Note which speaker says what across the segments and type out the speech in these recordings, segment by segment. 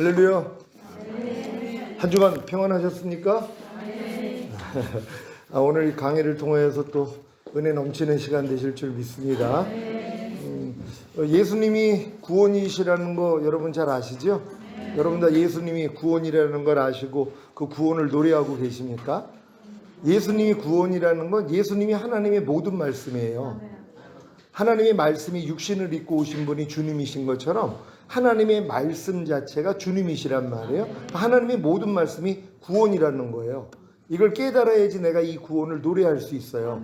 Speaker 1: 할렐루야. 한 주간 평안하셨습니까? 오늘 이 강의를 통해서 또 은혜 넘치는 시간 되실 줄 믿습니다. 예수님이 구원이시라는 거 여러분 잘 아시죠? 여러분 다 예수님이 구원이라는 걸 아시고 그 구원을 노래하고 계십니까? 예수님이 구원이라는 건 예수님이 하나님의 모든 말씀이에요. 하나님의 말씀이 육신을 입고 오신 분이 주님이신 것처럼 하나님의 말씀 자체가 주님이시란 말이에요. 하나님의 모든 말씀이 구원이라는 거예요. 이걸 깨달아야지 내가 이 구원을 노래할 수 있어요.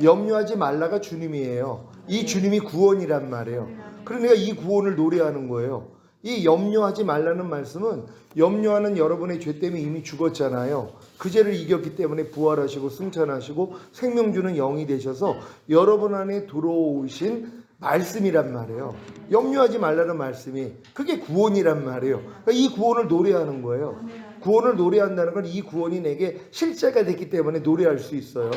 Speaker 1: 염려하지 말라가 주님이에요. 이 주님이 구원이란 말이에요. 그러니까 이 구원을 노래하는 거예요. 이 염려하지 말라는 말씀은 염려하는 여러분의 죄 때문에 이미 죽었잖아요. 그 죄를 이겼기 때문에 부활하시고 승천하시고 생명 주는 영이 되셔서 여러분 안에 들어오신 말씀이란 말이에요. 염려하지 말라는 말씀이 그게 구원이란 말이에요. 그러니까 이 구원을 노래하는 거예요. 구원을 노래한다는 건 이 구원이 내게 실제가 됐기 때문에 노래할 수 있어요.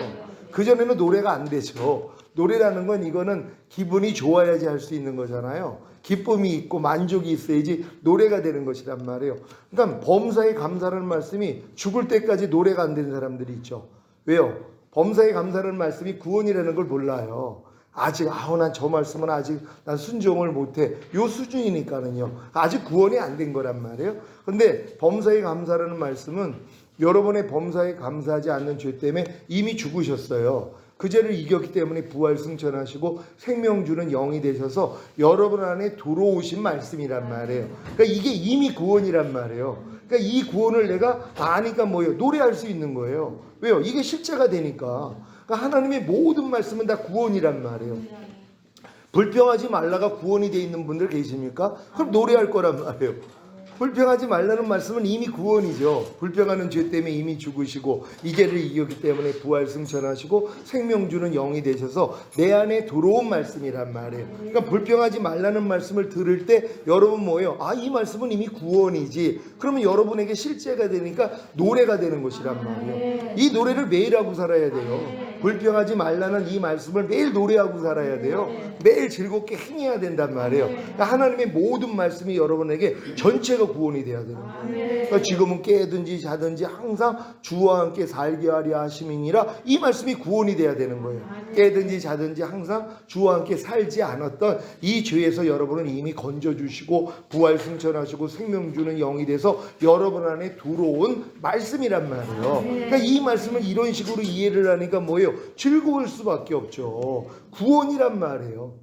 Speaker 1: 그전에는 노래가 안 되죠. 노래라는 건 이거는 기분이 좋아야지 할 수 있는 거잖아요. 기쁨이 있고 만족이 있어야지 노래가 되는 것이란 말이에요. 그러니까 범사에 감사라는 말씀이 죽을 때까지 노래가 안 되는 사람들이 있죠. 왜요? 범사에 감사라는 말씀이 구원이라는 걸 몰라요. 아직 난 저 말씀은 아직 난 순종을 못해. 요 수준이니까는요. 아직 구원이 안 된 거란 말이에요. 근데 범사에 감사라는 말씀은 여러분의 범사에 감사하지 않는 죄 때문에 이미 죽으셨어요. 그 죄를 이겼기 때문에 부활 승천하시고 생명 주는 영이 되셔서 여러분 안에 들어오신 말씀이란 말이에요. 그러니까 이게 이미 구원이란 말이에요. 그러니까 이 구원을 내가 아니까 뭐예요? 노래할 수 있는 거예요. 왜요? 이게 실제가 되니까. 그러니까 하나님의 모든 말씀은 다 구원이란 말이에요. 불평하지 말라가 구원이 되어 있는 분들 계십니까? 그럼 노래할 거란 말이에요. 불평하지 말라는 말씀은 이미 구원이죠. 불평하는 죄 때문에 이미 죽으시고 이 죄를 이겼기 때문에 부활 승천하시고 생명 주는 영이 되셔서 내 안에 들어온 말씀이란 말이에요. 그러니까 불평하지 말라는 말씀을 들을 때 여러분 뭐예요? 이 말씀은 이미 구원이지. 그러면 여러분에게 실제가 되니까 노래가 되는 것이란 말이에요. 이 노래를 매일 하고 살아야 돼요. 불평하지 말라는 이 말씀을 매일 노래하고 살아야 돼요. 매일 즐겁게 행해야 된단 말이에요. 그러니까 하나님의 모든 말씀이 여러분에게 전체가 구원이 돼야 되는 거예요. 그러니까 지금은 깨든지 자든지 항상 주와 함께 살게 하려 하심이니라 이 말씀이 구원이 돼야 되는 거예요. 깨든지 자든지 항상 주와 함께 살지 않았던 이 죄에서 여러분은 이미 건져주시고 부활 승천하시고 생명 주는 영이 돼서 여러분 안에 들어온 말씀이란 말이에요. 그러니까 이 말씀을 이런 식으로 이해를 하니까 뭐예요? 즐거울 수밖에 없죠. 구원이란 말이에요.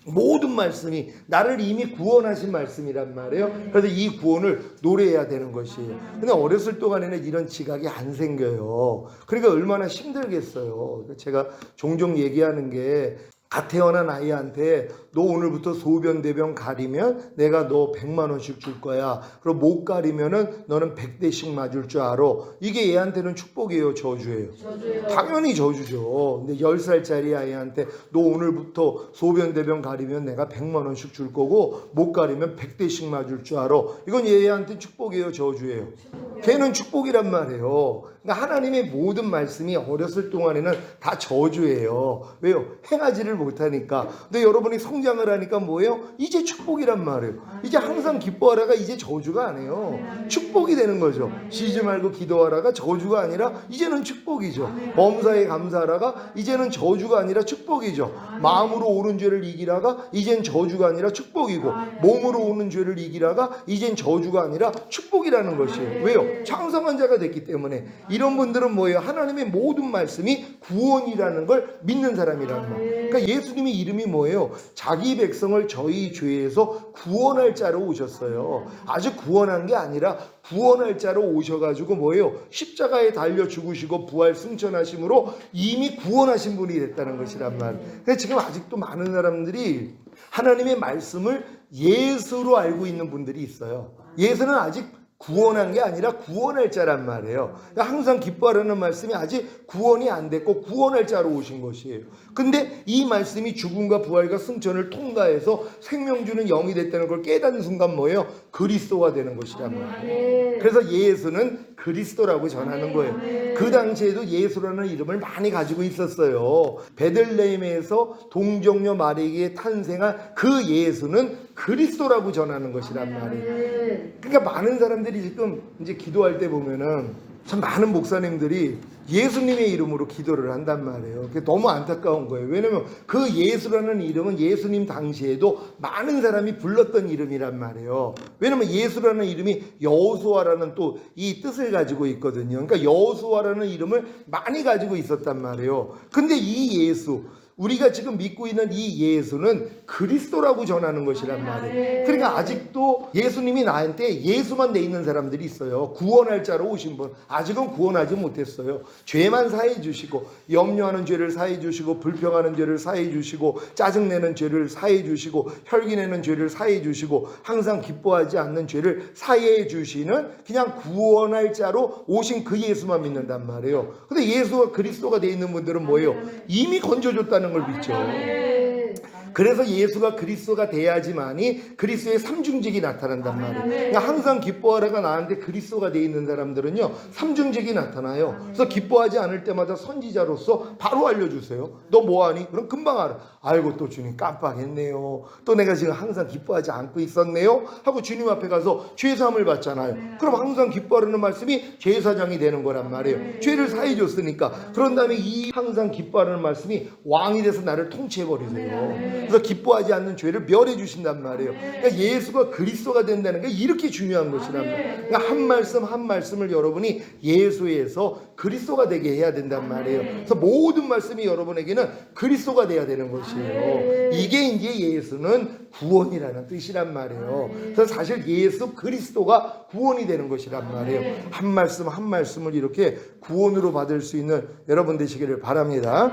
Speaker 1: 모든 말씀이 나를 이미 구원하신 말씀이란 말이에요. 그래서 이 구원을 노래해야 되는 것이에요. 근데 어렸을 동안에는 이런 지각이 안 생겨요. 그러니까 얼마나 힘들겠어요. 제가 종종 얘기하는 게 갓 태어난 아이한테 너 오늘부터 소변 대변 가리면 내가 너 100만 원씩 줄 거야. 그럼 못 가리면은 너는 100대씩 맞을 줄 알아. 이게 얘한테는 축복이에요, 저주예요? 저주예요. 당연히 저주죠. 근데 10살짜리 아이한테 너 오늘부터 소변 대변 가리면 내가 100만 원씩 줄 거고 못 가리면 100대씩 맞을 줄 알아. 이건 얘한테 축복이에요, 저주예요? 걔는 축복이란 말이에요. 그러니까 하나님의 모든 말씀이 어렸을 동안에는 다 저주예요. 왜요? 행하지를 못하니까. 근데 여러분이 성장을 하니까 뭐예요? 이제 축복이란 말이에요. 이제 항상 기뻐하라가 이제 저주가 아니에요. 축복이 되는 거죠. 쉬지 말고 기도하라가 저주가 아니라 이제는 축복이죠. 범사에 감사하라가 이제는 저주가 아니라 축복이죠. 마음으로 오는 죄를 이기라가 이젠 저주가 아니라 축복이고 몸으로 오는 죄를 이기라가 이젠 저주가 아니라 축복이라는 것이에요. 왜요? 창성한 자가 됐기 때문에. 이런 분들은 뭐예요? 하나님의 모든 말씀이 구원이라는 걸 믿는 사람이란 말이에요. 그러니까 예수님의 이름이 뭐예요? 자기 백성을 저희 죄에서 구원할 자로 오셨어요. 아직 구원한 게 아니라 구원할 자로 오셔가지고 뭐예요? 십자가에 달려 죽으시고 부활 승천하심으로 이미 구원하신 분이 됐다는 것이란 말이에요. 그러니까 지금 아직도 많은 사람들이 하나님의 말씀을 예수로 알고 있는 분들이 있어요. 예수는 아직 구원한 게 아니라 구원할 자란 말이에요. 그러니까 항상 기뻐하라는 말씀이 아직 구원이 안 됐고 구원할 자로 오신 것이에요. 근데 이 말씀이 죽음과 부활과 승천을 통과해서 생명 주는 영이 됐다는 걸 깨닫는 순간 뭐예요? 그리스도가 되는 것이란 말이에요. 그래서 예수는 그리스도라고 전하는 거예요. 그 당시에도 예수라는 이름을 많이 가지고 있었어요. 베들레헴에서 동정녀 마리아에게 탄생한 그 예수는 그리스도라고 전하는 것이란 말이에요. 그러니까 많은 사람들이 지금 이제 기도할 때 보면은 참 많은 목사님들이 예수님의 이름으로 기도를 한단 말이에요. 그게 너무 안타까운 거예요. 왜냐면 그 예수라는 이름은 예수님 당시에도 많은 사람이 불렀던 이름이란 말이에요. 왜냐면 예수라는 이름이 여호수아라는 또 이 뜻을 가지고 있거든요. 그러니까 여호수아라는 이름을 많이 가지고 있었단 말이에요. 근데 이 예수, 우리가 지금 믿고 있는 이 예수는 그리스도라고 전하는 것이란 말이에요. 그러니까 아직도 예수님이 나한테 예수만 돼 있는 사람들이 있어요. 구원할 자로 오신 분, 아직은 구원하지 못했어요. 죄만 사해 주시고, 염려하는 죄를 사해 주시고, 불평하는 죄를 사해 주시고, 짜증내는 죄를 사해 주시고, 혈기내는 죄를 사해 주시고, 항상 기뻐하지 않는 죄를 사해 주시는 그냥 구원할 자로 오신 그 예수만 믿는단 말이에요. 근데 예수가 그리스도가 돼 있는 분들은 뭐예요? 이미 건져줬다는 걸 믿죠. 그래서 예수가 그리스도가 돼야지만이 그리스도의 삼중직이 나타난단 말이에요. 그러니까 항상 기뻐하라가 나한테 그리스도가 돼 있는 사람들은요, 삼중직이 나타나요. 그래서 기뻐하지 않을 때마다 선지자로서 바로 알려주세요. 너 뭐하니? 그럼 금방 알아. 알고 또 주님 깜빡했네요. 또 내가 지금 항상 기뻐하지 않고 있었네요 하고 주님 앞에 가서 죄사함을 받잖아요. 그럼 항상 기뻐하라는 말씀이 제사장이 되는 거란 말이에요. 죄를 사해 줬으니까. 그런 다음에 이 항상 기뻐하라는 말씀이 왕이 돼서 나를 통치해버리세요. 그래서 기뻐하지 않는 죄를 멸해 주신단 말이에요. 그러니까 예수가 그리스도가 된다는 게 이렇게 중요한 것이란 말이에요. 그러니까 한 말씀 한 말씀을 여러분이 예수에서 그리스도가 되게 해야 된단 말이에요. 그래서 모든 말씀이 여러분에게는 그리스도가 돼야 되는 것이에요. 이게 이제 예수는 구원이라는 뜻이란 말이에요. 그래서 사실 예수 그리스도가 구원이 되는 것이란 말이에요. 한 말씀 한 말씀을 이렇게 구원으로 받을 수 있는 여러분 되시기를 바랍니다.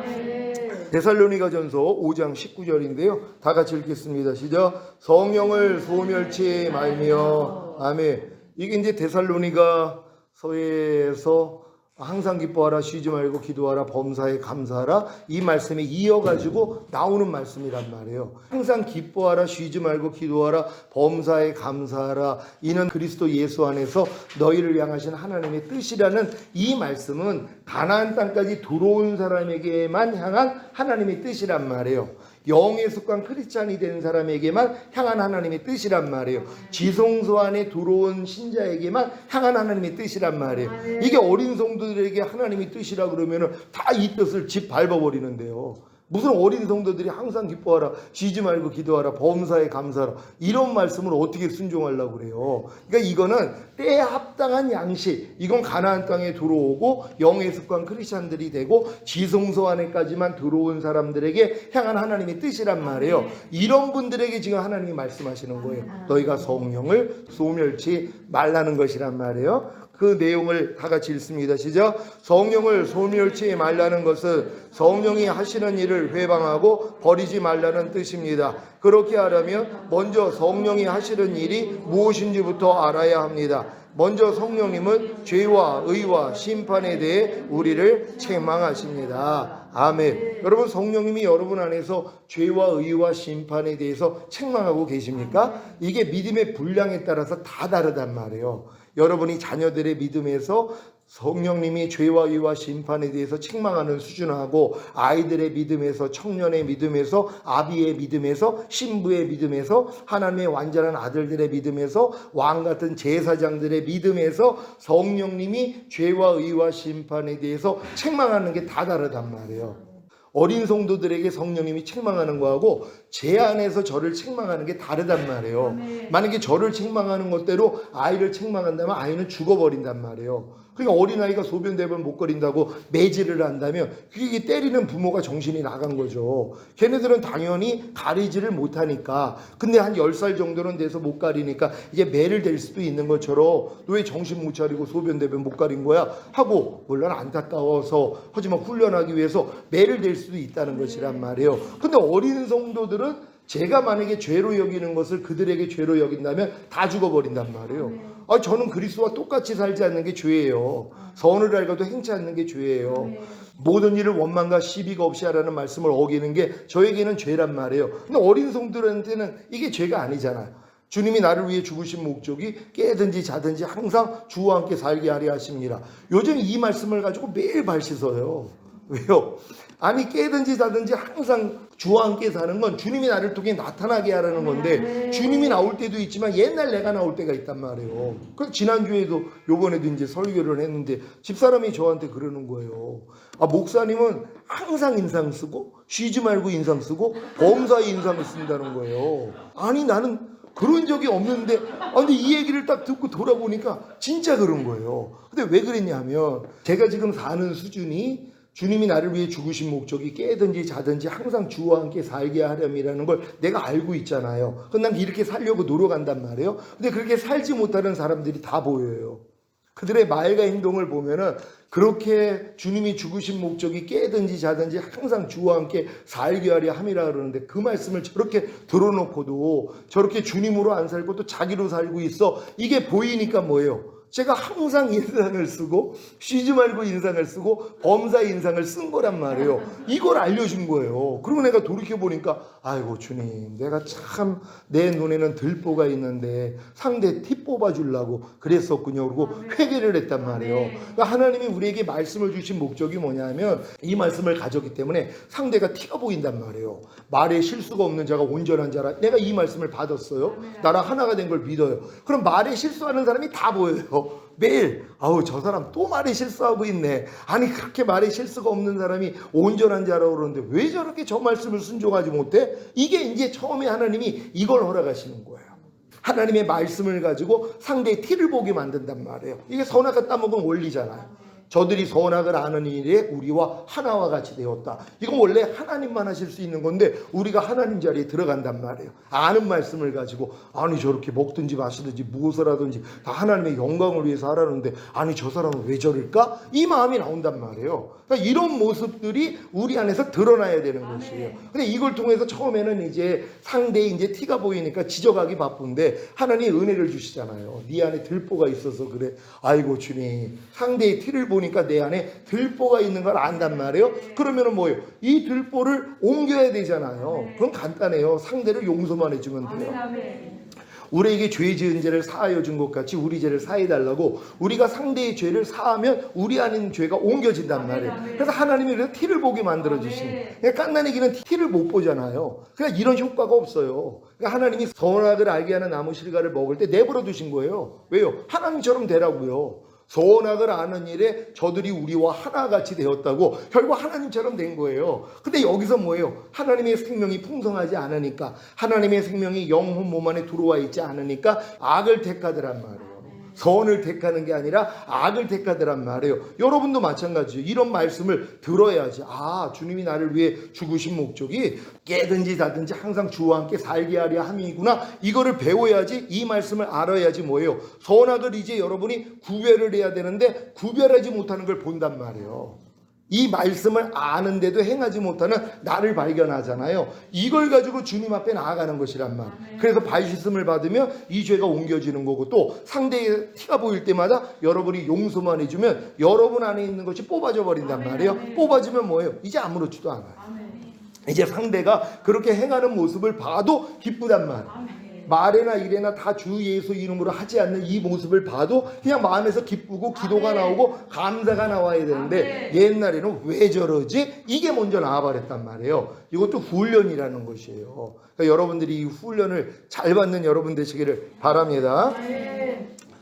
Speaker 1: 데살로니가전서 5장 19절인데요. 다 같이 읽겠습니다. 시작. 성령을 소멸치 말며. 아멘. 이게 이제 데살로니가서에서 항상 기뻐하라, 쉬지 말고 기도하라, 범사에 감사하라, 이 말씀에 이어가지고 나오는 말씀이란 말이에요. 항상 기뻐하라, 쉬지 말고 기도하라, 범사에 감사하라, 이는 그리스도 예수 안에서 너희를 향하신 하나님의 뜻이라는 이 말씀은 가나안 땅까지 들어온 사람에게만 향한 하나님의 뜻이란 말이에요. 영에 속한 크리스찬이 된 사람에게만 향한 하나님의 뜻이란 말이에요. 지성소 안에 들어온 신자에게만 향한 하나님의 뜻이란 말이에요. 이게 어린 성도들에게 하나님의 뜻이라 그러면은 다 이 뜻을 집 밟아버리는데요. 무슨 어린 성도들이 항상 기뻐하라, 쉬지 말고 기도하라, 범사에 감사하라, 이런 말씀을 어떻게 순종하려고 그래요. 그러니까 이거는 때에 합당한 양식, 이건 가나안 땅에 들어오고 영에 속한 크리스찬들이 되고 지성소 안에까지만 들어온 사람들에게 향한 하나님의 뜻이란 말이에요. 이런 분들에게 지금 하나님이 말씀하시는 거예요. 너희가 성령을 소멸치 말라는 것이란 말이에요. 그 내용을 다 같이 읽습니다. 시작. 성령을 소멸치 말라는 것은 성령이 하시는 일을 회방하고 버리지 말라는 뜻입니다. 그렇게 하려면 먼저 성령이 하시는 일이 무엇인지부터 알아야 합니다. 먼저 성령님은 죄와 의와 심판에 대해 우리를 책망하십니다. 아멘. 여러분, 성령님이 여러분 안에서 죄와 의와 심판에 대해서 책망하고 계십니까? 이게 믿음의 분량에 따라서 다 다르단 말이에요. 여러분이 자녀들의 믿음에서 성령님이 죄와 의와 심판에 대해서 책망하는 수준하고, 아이들의 믿음에서, 청년의 믿음에서, 아비의 믿음에서, 신부의 믿음에서, 하나님의 완전한 아들들의 믿음에서, 왕같은 제사장들의 믿음에서 성령님이 죄와 의와 심판에 대해서 책망하는 게 다 다르단 말이에요. 어린 성도들에게 성령님이 책망하는 거하고 제 안에서 저를 책망하는 게 다르단 말이에요. 만약에 저를 책망하는 것대로 아이를 책망한다면 아이는 죽어버린단 말이에요. 그러니까 어린아이가 소변 대변 못 거린다고 매질을 한다면 그게 때리는 부모가 정신이 나간 거죠. 걔네들은 당연히 가리지를 못하니까. 근데 한 10살 정도는 돼서 못 가리니까 이게 매를 댈 수도 있는 것처럼 너 왜 정신 못 차리고 소변 대변 못 가린 거야? 하고, 물론 안타까워서, 하지만 훈련하기 위해서 매를 댈 수도 있다는 것이란 말이에요. 근데 어린 성도들은 제가 만약에 죄로 여기는 것을 그들에게 죄로 여긴다면 다 죽어버린단 말이에요. 저는 그리스도와 똑같이 살지 않는 게 죄예요. 선을 알고도 행치 않는 게 죄예요. 모든 일을 원망과 시비가 없이 하라는 말씀을 어기는 게 저에게는 죄란 말이에요. 근데 어린 성들한테는 이게 죄가 아니잖아요. 주님이 나를 위해 죽으신 목적이 깨든지 자든지 항상 주와 함께 살게 하려 하십니다. 요즘 이 말씀을 가지고 매일 발씻어요. 왜요? 아니 깨든지 자든지 항상 주와 함께 사는 건 주님이 나를 통해 나타나게 하라는 건데 주님이 나올 때도 있지만 옛날 내가 나올 때가 있단 말이에요. 그래서 지난주에도 요번에도 이제 설교를 했는데 집사람이 저한테 그러는 거예요. 아, 목사님은 항상 인상 쓰고 쉬지 말고 인상 쓰고 범사에 인상을 쓴다는 거예요. 아니 나는 그런 적이 없는데 근데 이 얘기를 딱 듣고 돌아보니까 진짜 그런 거예요. 근데 왜 그랬냐 하면 제가 지금 사는 수준이 주님이 나를 위해 죽으신 목적이 깨든지 자든지 항상 주와 함께 살게 하렴이라는 걸 내가 알고 있잖아요. 그럼 난 이렇게 살려고 노력한단 말이에요. 근데 그렇게 살지 못하는 사람들이 다 보여요. 그들의 말과 행동을 보면은 그렇게 주님이 죽으신 목적이 깨든지 자든지 항상 주와 함께 살게 하려 함이라 그러는데 그 말씀을 저렇게 들어놓고도 저렇게 주님으로 안 살고 또 자기로 살고 있어. 이게 보이니까 뭐예요? 제가 항상 인상을 쓰고 쉬지 말고 인상을 쓰고 범사 인상을 쓴 거란 말이에요. 이걸 알려준 거예요. 그리고 내가 돌이켜보니까 아이고 주님 내가 참 내 눈에는 들보가 있는데 상대 티 뽑아주려고 그랬었군요. 그리고 회개를 했단 말이에요. 그러니까 하나님이 우리에게 말씀을 주신 목적이 뭐냐면 이 말씀을 가졌기 때문에 상대가 티가 보인단 말이에요. 말에 실수가 없는 자가 온전한 자라. 내가 이 말씀을 받았어요. 나랑 하나가 된 걸 믿어요. 그럼 말에 실수하는 사람이 다 보여요. 매일 저 사람 또 말에 실수하고 있네. 아니 그렇게 말에 실수가 없는 사람이 온전한 자라고 그러는데 왜 저렇게 저 말씀을 순종하지 못해? 이게 이제 처음에 하나님이 이걸 허락하시는 거예요. 하나님의 말씀을 가지고 상대의 티를 보게 만든단 말이에요. 이게 선악과 따먹은 원리잖아요. 저들이 선악을 아는 일에 우리와 하나와 같이 되었다. 이건 원래 하나님만 하실 수 있는 건데 우리가 하나님 자리에 들어간단 말이에요. 아는 말씀을 가지고 아니 저렇게 먹든지 마시든지 무엇을 하든지 다 하나님의 영광을 위해서 하라는데 아니 저 사람은 왜 저럴까? 이 마음이 나온단 말이에요. 그러니까 이런 모습들이 우리 안에서 드러나야 되는 것이에요. 근데 이걸 통해서 처음에는 이제 상대의 이제 티가 보이니까 지적하기 바쁜데 하나님 은혜를 주시잖아요. 네 안에 들보가 있어서 그래. 아이고 주님 상대의 티를 보니까 내 안에 들보가 있는 걸 안단 말이에요. 그러면은 뭐예요? 이 들보를 옮겨야 되잖아요. 그건 간단해요. 상대를 용서만 해주면 돼요. 우리에게 죄 지은 죄를 사하여 준 것 같이 우리 죄를 사해 달라고 우리가 상대의 죄를 사하면 우리 안에 죄가 옮겨진단 말이에요. 그래서 하나님이 그래서 티를 보게 만들어 주신. 그러니까 갓난아기는 티를 못 보잖아요. 그러니까 이런 효과가 없어요. 그러니까 하나님이 선악을 알게 하는 나무 실과를 먹을 때 내버려 두신 거예요. 왜요? 하나님처럼 되라고요. 선악을 아는 일에 저들이 우리와 하나같이 되었다고 결국 하나님처럼 된 거예요. 근데 여기서 뭐예요? 하나님의 생명이 풍성하지 않으니까 하나님의 생명이 영혼 몸 안에 들어와 있지 않으니까 악을 택하더란 말이에요. 선을 택하는 게 아니라 악을 택하더란 말이에요. 여러분도 마찬가지예요. 이런 말씀을 들어야지 주님이 나를 위해 죽으신 목적이 깨든지 자든지 항상 주와 함께 살게 하려 함이구나. 이거를 배워야지 이 말씀을 알아야지 뭐예요. 선악을 이제 여러분이 구별을 해야 되는데 구별하지 못하는 걸 본단 말이에요. 이 말씀을 아는데도 행하지 못하는 나를 발견하잖아요. 이걸 가지고 주님 앞에 나아가는 것이란 말. 그래서 발씻음을 받으면 이 죄가 옮겨지는 거고 또 상대의 티가 보일 때마다 여러분이 용서만 해주면 여러분 안에 있는 것이 뽑아져 버린단 말이에요. 뽑아지면 뭐예요? 이제 아무렇지도 않아요. 이제 상대가 그렇게 행하는 모습을 봐도 기쁘단 말이에요. 말이나 일이나 다 주 예수 이름으로 하지 않는 이 모습을 봐도 그냥 마음에서 기쁘고 기도가 나오고 감사가 나와야 되는데 옛날에는 왜 저러지? 이게 먼저 나와버렸단 말이에요. 이것도 훈련이라는 것이에요. 그러니까 여러분들이 이 훈련을 잘 받는 여러분 되시기를 바랍니다.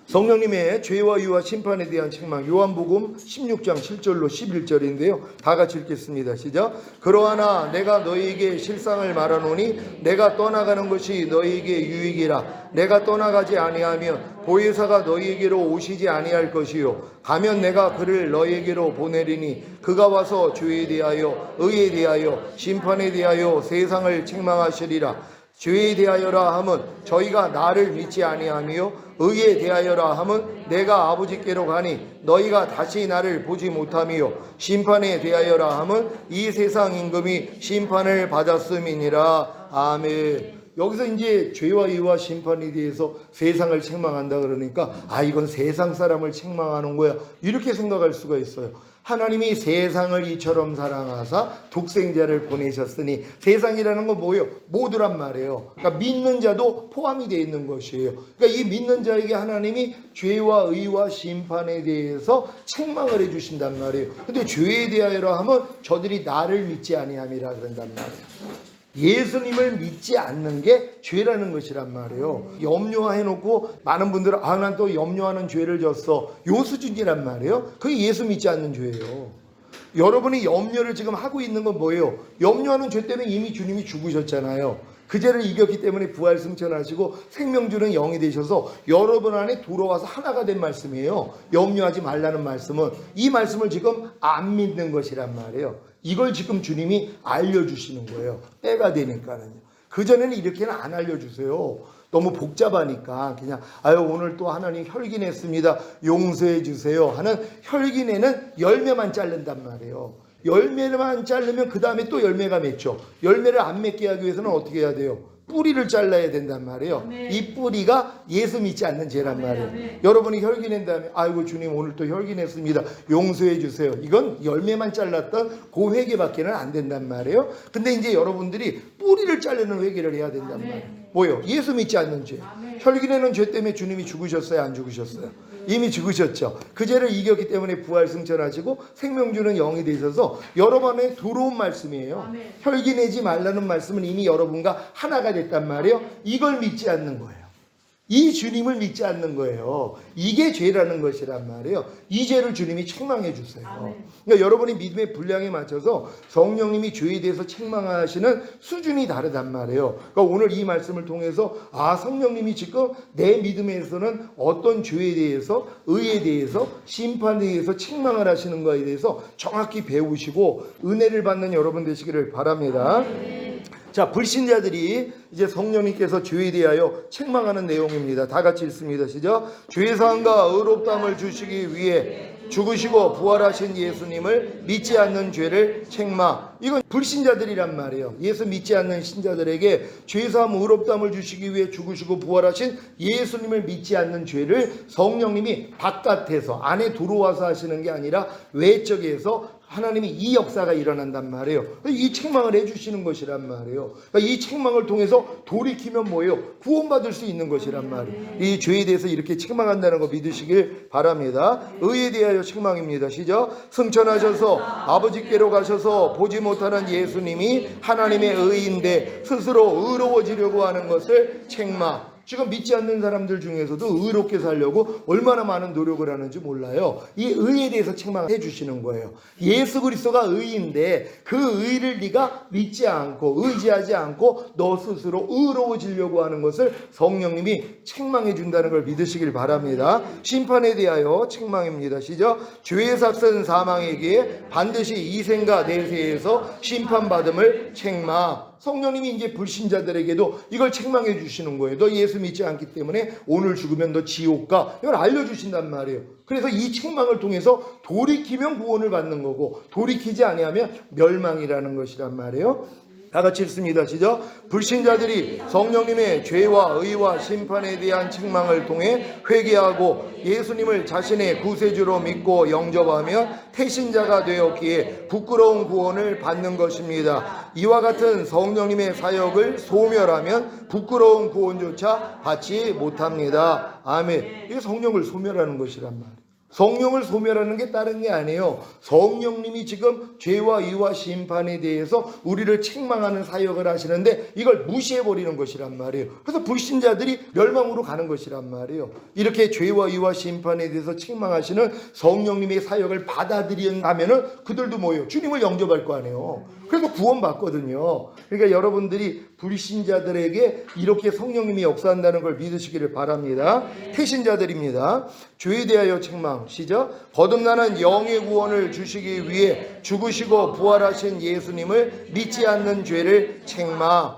Speaker 1: 성령님의 죄와 유와 심판에 대한 책망 요한복음 16장 7절로 11절인데요. 다 같이 읽겠습니다. 시작. 그러하나 내가 너희에게 실상을 말하노니 내가 떠나가는 것이 너희에게 유익이라. 내가 떠나가지 아니하면 보혜사가 너희에게로 오시지 아니할 것이요 가면 내가 그를 너희에게로 보내리니 그가 와서 죄에 대하여 의에 대하여 심판에 대하여 세상을 책망하시리라. 죄에 대하여라 함은 저희가 나를 믿지 아니하며 의에 대하여라 함은 내가 아버지께로 가니 너희가 다시 나를 보지 못하며 심판에 대하여라 함은 이 세상 임금이 심판을 받았음이니라. 아멘. 여기서 이제 죄와 의와 심판에 대해서 세상을 책망한다 그러니까 이건 세상 사람을 책망하는 거야 이렇게 생각할 수가 있어요. 하나님이 세상을 이처럼 사랑하사 독생자를 보내셨으니 세상이라는 건 뭐예요? 모두란 말이에요. 그러니까 믿는 자도 포함이 되어 있는 것이에요. 그러니까 이 믿는 자에게 하나님이 죄와 의와 심판에 대해서 책망을 해주신단 말이에요. 근데 죄에 대하여라 하면 저들이 나를 믿지 아니함이라 그런단 말이에요. 예수님을 믿지 않는 게 죄라는 것이란 말이에요. 염려해놓고 많은 분들은 난 또 염려하는 죄를 졌어 요 수준이란 말이에요. 그게 예수 믿지 않는 죄예요. 여러분이 염려를 지금 하고 있는 건 뭐예요? 염려하는 죄 때문에 이미 주님이 죽으셨잖아요. 그 죄를 이겼기 때문에 부활 승천하시고 생명 주는 영이 되셔서 여러분 안에 들어와서 하나가 된 말씀이에요. 염려하지 말라는 말씀은 이 말씀을 지금 안 믿는 것이란 말이에요. 이걸 지금 주님이 알려주시는 거예요. 때가 되니까는요. 그전에는 이렇게는 안 알려주세요. 너무 복잡하니까 그냥 오늘 또 하나님 혈기냈습니다. 용서해 주세요 하는 혈기내는 열매만 자른단 말이에요. 열매만 자르면 그 다음에 또 열매가 맺죠. 열매를 안 맺게 하기 위해서는 어떻게 해야 돼요? 뿌리를 잘라야 된단 말이에요. 아멘. 이 뿌리가 예수 믿지 않는 죄란 말이에요. 아멘. 여러분이 혈기낸 다음에 아이고 주님 오늘 또 혈기냈습니다. 용서해 주세요. 이건 열매만 잘랐던 그 회개밖에는 안 된단 말이에요. 근데 이제 여러분들이 뿌리를 자르는 회개를 해야 된단 아멘. 말이에요. 뭐예요? 예수 믿지 않는 죄. 아멘. 혈기내는 죄 때문에 주님이 죽으셨어요? 안 죽으셨어요? 이미 죽으셨죠. 그 죄를 이겼기 때문에 부활 승천하시고 생명 주는 영이 되셔서 여러분 안에 들어온 말씀이에요. 아멘. 혈기내지 말라는 말씀은 이미 여러분과 하나가 됐단 말이에요. 이걸 믿지 않는 거예요. 이 주님을 믿지 않는 거예요. 이게 죄라는 것이란 말이에요. 이 죄를 주님이 책망해 주세요. 그러니까 여러분이 믿음의 분량에 맞춰서 성령님이 죄에 대해서 책망하시는 수준이 다르단 말이에요. 그러니까 오늘 이 말씀을 통해서 성령님이 지금 내 믿음에서는 어떤 죄에 대해서 의에 대해서 심판에 대해서 책망을 하시는 거에 대해서 정확히 배우시고 은혜를 받는 여러분 되시기를 바랍니다. 자, 불신자들이 이제 성령님께서 죄에 대하여 책망하는 내용입니다. 다 같이 읽습니다. 시작. 죄사함과 의롭다함을 주시기 위해 죽으시고 부활하신 예수님을 믿지 않는 죄를 책망. 이건 불신자들이란 말이에요. 예수 믿지 않는 신자들에게 죄사함 의롭다함을 주시기 위해 죽으시고 부활하신 예수님을 믿지 않는 죄를 성령님이 바깥에서 안에 들어와서 하시는 게 아니라 외적에서 하나님이 이 역사가 일어난단 말이에요. 이 책망을 해주시는 것이란 말이에요. 그러니까 이 책망을 통해서 돌이키면 뭐예요? 구원받을 수 있는 것이란 말이에요. 이 죄에 대해서 이렇게 책망한다는 거 믿으시길 바랍니다. 의에 대하여 책망입니다. 시작. 승천하셔서 아버지께로 가셔서 보지 못하는 예수님이 하나님의 의인데 스스로 의로워지려고 하는 것을 책망. 지금 믿지 않는 사람들 중에서도 의롭게 살려고 얼마나 많은 노력을 하는지 몰라요. 이 의에 대해서 책망해 주시는 거예요. 예수 그리스도가 의인데 그 의를 네가 믿지 않고 의지하지 않고 너 스스로 의로워지려고 하는 것을 성령님이 책망해 준다는 걸 믿으시길 바랍니다. 심판에 대하여 책망입니다. 시작. 죄의 삭은 사망에게 반드시 이생과 내세에서 심판받음을 책망. 성령님이 이제 불신자들에게도 이걸 책망해 주시는 거예요. 너 예수 믿지 않기 때문에 오늘 죽으면 너 지옥 가. 이걸 알려주신단 말이에요. 그래서 이 책망을 통해서 돌이키면 구원을 받는 거고 돌이키지 아니하면 멸망이라는 것이란 말이에요. 다 같이 읽습니다. 시작. 불신자들이 성령님의 죄와 의와 심판에 대한 책망을 통해 회개하고 예수님을 자신의 구세주로 믿고 영접하며 태신자가 되었기에 부끄러운 구원을 받는 것입니다. 이와 같은 성령님의 사역을 소멸하면 부끄러운 구원조차 받지 못합니다. 아멘. 이게 성령을 소멸하는 것이란 말이에요. 성령을 소멸하는 게 다른 게 아니에요. 성령님이 지금 죄와 의와 심판에 대해서 우리를 책망하는 사역을 하시는데 이걸 무시해버리는 것이란 말이에요. 그래서 불신자들이 멸망으로 가는 것이란 말이에요. 이렇게 죄와 의와 심판에 대해서 책망하시는 성령님의 사역을 받아들인다면은 그들도 뭐예요? 주님을 영접할 거 아니에요. 그래서 구원받거든요. 그러니까 여러분들이 불신자들에게 이렇게 성령님이 역사한다는 걸 믿으시기를 바랍니다. 태신자들입니다. 죄에 대하여 책망. 시작. 거듭나는 영의 구원을 주시기 위해 죽으시고 부활하신 예수님을 믿지 않는 죄를 책망.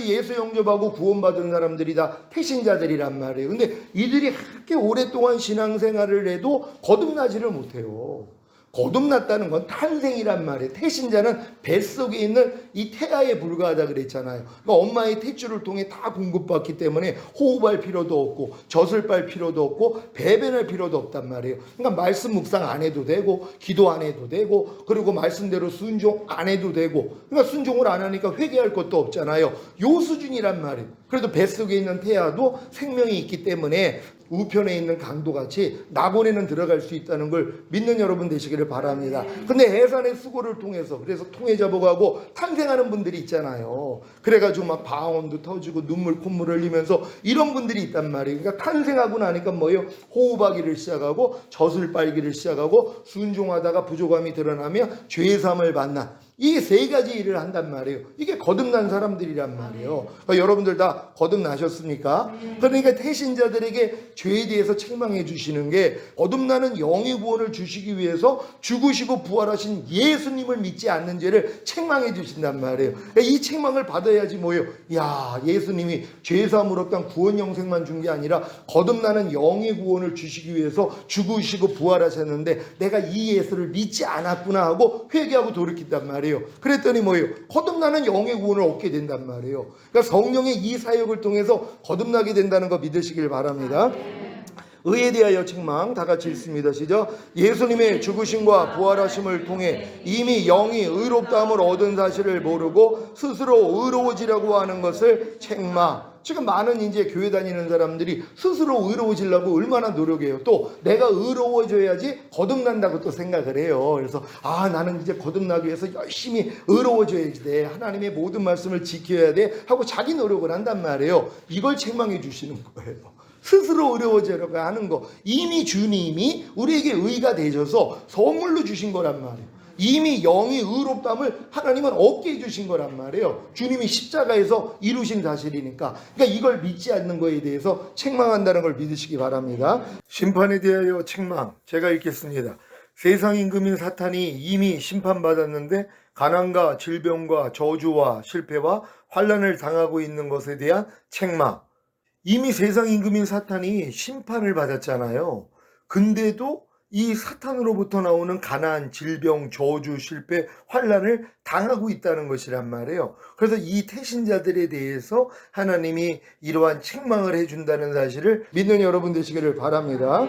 Speaker 1: 예수 영접하고 구원받은 사람들이 다 태신자들이란 말이에요. 근데 이들이 그렇게 오랫동안 신앙생활을 해도 거듭나지를 못해요. 거듭났다는 건 탄생이란 말이에요. 태신자는 뱃속에 있는 이 태아에 불과하다 그랬잖아요. 그러니까 엄마의 탯줄을 통해 다 공급받기 때문에 호흡할 필요도 없고 젖을 빨 필요도 없고 배변할 필요도 없단 말이에요. 그러니까 말씀 묵상 안 해도 되고 기도 안 해도 되고 그리고 말씀대로 순종 안 해도 되고 그러니까 순종을 안 하니까 회개할 것도 없잖아요. 요 수준이란 말이에요. 그래도 뱃속에 있는 태아도 생명이 있기 때문에 우편에 있는 강도같이 낙원에는 들어갈 수 있다는 걸 믿는 여러분 되시기를 바랍니다. 근데 해산의 수고를 통해서 그래서 통해 잡아가고 탄생하는 분들이 있잖아요. 그래가지고 막 방언도 터지고 눈물 콧물 흘리면서 이런 분들이 있단 말이에요. 그러니까 탄생하고 나니까 뭐예요? 호흡하기를 시작하고 젖을 빨기를 시작하고 순종하다가 부족함이 드러나며 죄삼을 받나 이 세 가지 일을 한단 말이에요. 이게 거듭난 사람들이란 말이에요. 그러니까 여러분들 다 거듭나셨습니까? 그러니까 태신자들에게 죄에 대해서 책망해 주시는 게 거듭나는 영의 구원을 주시기 위해서 죽으시고 부활하신 예수님을 믿지 않는 죄를 책망해 주신단 말이에요. 그러니까 이 책망을 받아야지 뭐예요? 야, 예수님이 죄사함을 얻던 구원 영생만 준 게 아니라 거듭나는 영의 구원을 주시기 위해서 죽으시고 부활하셨는데 내가 이 예수를 믿지 않았구나 하고 회개하고 돌이킨단 말이에요. 그랬더니 뭐예요? 거듭나는 영의 구원을 얻게 된단 말이에요. 그러니까 성령의 이 사역을 통해서 거듭나게 된다는 거 믿으시길 바랍니다. 의에 대하여 책망 다 같이 읽습니다. 시작. 예수님의 죽으심과 부활하심을 통해 이미 영이 의롭다함을 얻은 사실을 모르고 스스로 의로워지려고 하는 것을 책망. 지금 많은 이제 교회 다니는 사람들이 스스로 의로워지려고 얼마나 노력해요. 또 내가 의로워져야지 거듭난다고 또 생각을 해요. 그래서 나는 이제 거듭나기 위해서 열심히 의로워져야지 돼. 하나님의 모든 말씀을 지켜야 돼 하고 자기 노력을 한단 말이에요. 이걸 책망해 주시는 거예요. 스스로 의로워지려고 하는 거. 이미 주님이 우리에게 의가 되셔서 선물로 주신 거란 말이에요. 이미 영이 의롭다함을 하나님은 얻게 해주신 거란 말이에요. 주님이 십자가에서 이루신 사실이니까. 그러니까 이걸 믿지 않는 거에 대해서 책망한다는 걸 믿으시기 바랍니다. 심판에 대하여 책망 제가 읽겠습니다. 세상 임금인 사탄이 이미 심판받았는데 가난과 질병과 저주와 실패와 환난을 당하고 있는 것에 대한 책망. 이미 세상 임금인 사탄이 심판을 받았잖아요. 근데도 이 사탄으로부터 나오는 가난, 질병, 저주, 실패, 환난을 당하고 있다는 것이란 말이에요. 그래서 이 태신자들에 대해서 하나님이 이러한 책망을 해준다는 사실을 믿는 여러분 되시기를 바랍니다.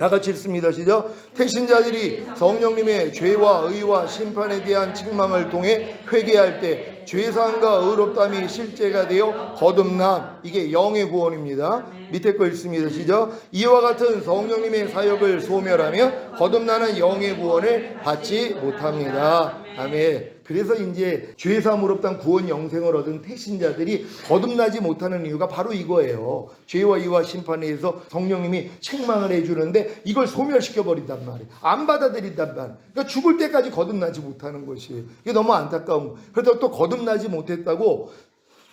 Speaker 1: 다 같이 읽습니다. 시작. 태신자들이 성령님의 죄와 의와 심판에 대한 책망을 통해 회개할 때 죄사함과 의롭다함이 실제가 되어 거듭남, 이게 영의 구원입니다. 밑에 거 읽습니다. 시작. 이와 같은 성령님의 사역을 소멸하며 거듭나는 영의 구원을 받지 못합니다. 아멘. 그래서 이제 죄사함 의롭다함 구원 영생을 얻은 태신자들이 거듭나지 못하는 이유가 바로 이거예요. 죄와 의와 심판에 의해서 성령님이 책망을 해주는데 이걸 소멸시켜버린단 말이에요. 안 받아들인단 말이에요. 그러니까 죽을 때까지 거듭나지 못하는 것이에요. 이게 너무 안타까운 거예요. 그래도 또 거듭나지 못했다고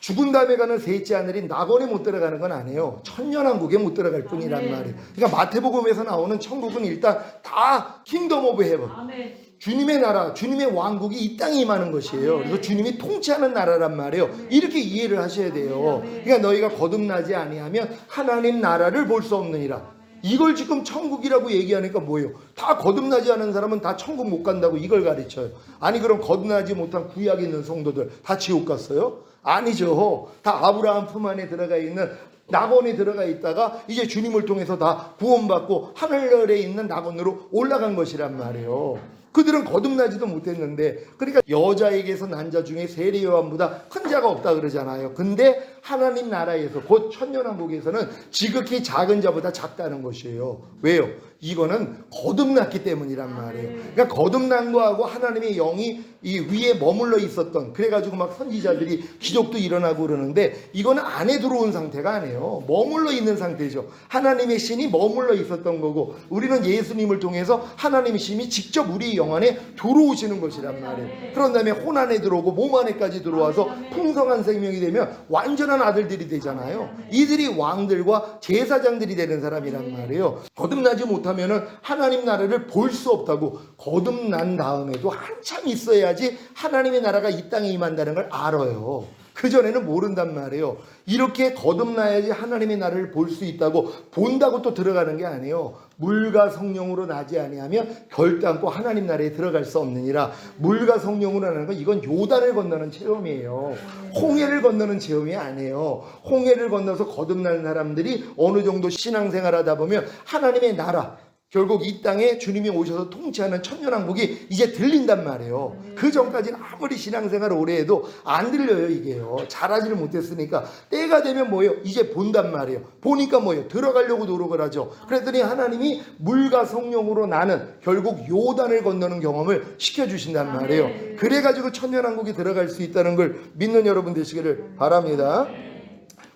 Speaker 1: 죽은 다음에 가는 셋째 하늘인 낙원에 못 들어가는 건 아니에요. 천년왕국에 못 들어갈 뿐이란 말이에요. 그러니까 마태복음에서 나오는 천국은 일단 다 킹덤 오브 헤븐. 주님의 나라, 주님의 왕국이 이 땅에 임하는 것이에요. 그래서 주님이 통치하는 나라란 말이에요. 이렇게 이해를 하셔야 돼요. 그러니까 너희가 거듭나지 아니하면 하나님 나라를 볼 수 없느니라. 이걸 지금 천국이라고 얘기하니까 뭐예요? 다 거듭나지 않은 사람은 다 천국 못 간다고 이걸 가르쳐요. 아니 그럼 거듭나지 못한 구약에 있는 성도들 다 지옥 갔어요? 아니죠. 다 아브라함 품 안에 들어가 있는 낙원에 들어가 있다가 이제 주님을 통해서 다 구원받고 하늘에 있는 낙원으로 올라간 것이란 말이에요. 그들은 거듭나지도 못했는데, 그러니까 여자에게서 난 자 중에 세례 요한보다 큰 자가 없다 그러잖아요. 근데 하나님 나라에서 곧 천년왕국에서는 지극히 작은 자보다 작다는 것이에요. 왜요? 이거는 거듭났기 때문이란 말이에요. 그러니까 거듭난 거하고 하나님의 영이 이 위에 머물러 있었던, 그래가지고 막 선지자들이 기적도 일어나고 그러는데 이거는 안에 들어온 상태가 아니에요. 머물러 있는 상태죠. 하나님의 신이 머물러 있었던 거고, 우리는 예수님을 통해서 하나님의 신이 직접 우리 영 안에 들어오시는 것이란 말이에요. 그런 다음에 혼 안에 들어오고 몸 안에까지 들어와서 풍성한 생명이 되면 완전한 아들들이 되잖아요. 이들이 왕들과 제사장들이 되는 사람이란 말이에요. 거듭나지 못하면은 하나님 나라를 볼 수 없다고. 거듭난 다음에도 한참 있어야지 하나님의 나라가 이 땅에 임한다는 걸 알아요. 그전에는 모른단 말이에요. 이렇게 거듭나야지 하나님의 나라를 볼 수 있다고, 본다고 또 들어가는 게 아니에요. 물과 성령으로 나지 아니하면 결단코 하나님 나라에 들어갈 수 없느니라. 물과 성령으로 나는 건 이건 요단을 건너는 체험이에요. 홍해를 건너는 체험이 아니에요. 홍해를 건너서 거듭난 사람들이 어느 정도 신앙생활 하다 보면 하나님의 나라, 결국 이 땅에 주님이 오셔서 통치하는 천년왕국이 이제 들린단 말이에요. 그 전까지는 아무리 신앙생활을 오래 해도 안 들려요. 이게요. 잘하지를 못했으니까 때가 되면 뭐예요? 이제 본단 말이에요. 보니까 뭐예요? 들어가려고 노력을 하죠. 그랬더니 하나님이 물과 성령으로 나는 결국 요단을 건너는 경험을 시켜주신단 말이에요. 그래가지고 천년왕국이 들어갈 수 있다는 걸 믿는 여러분 되시기를 바랍니다.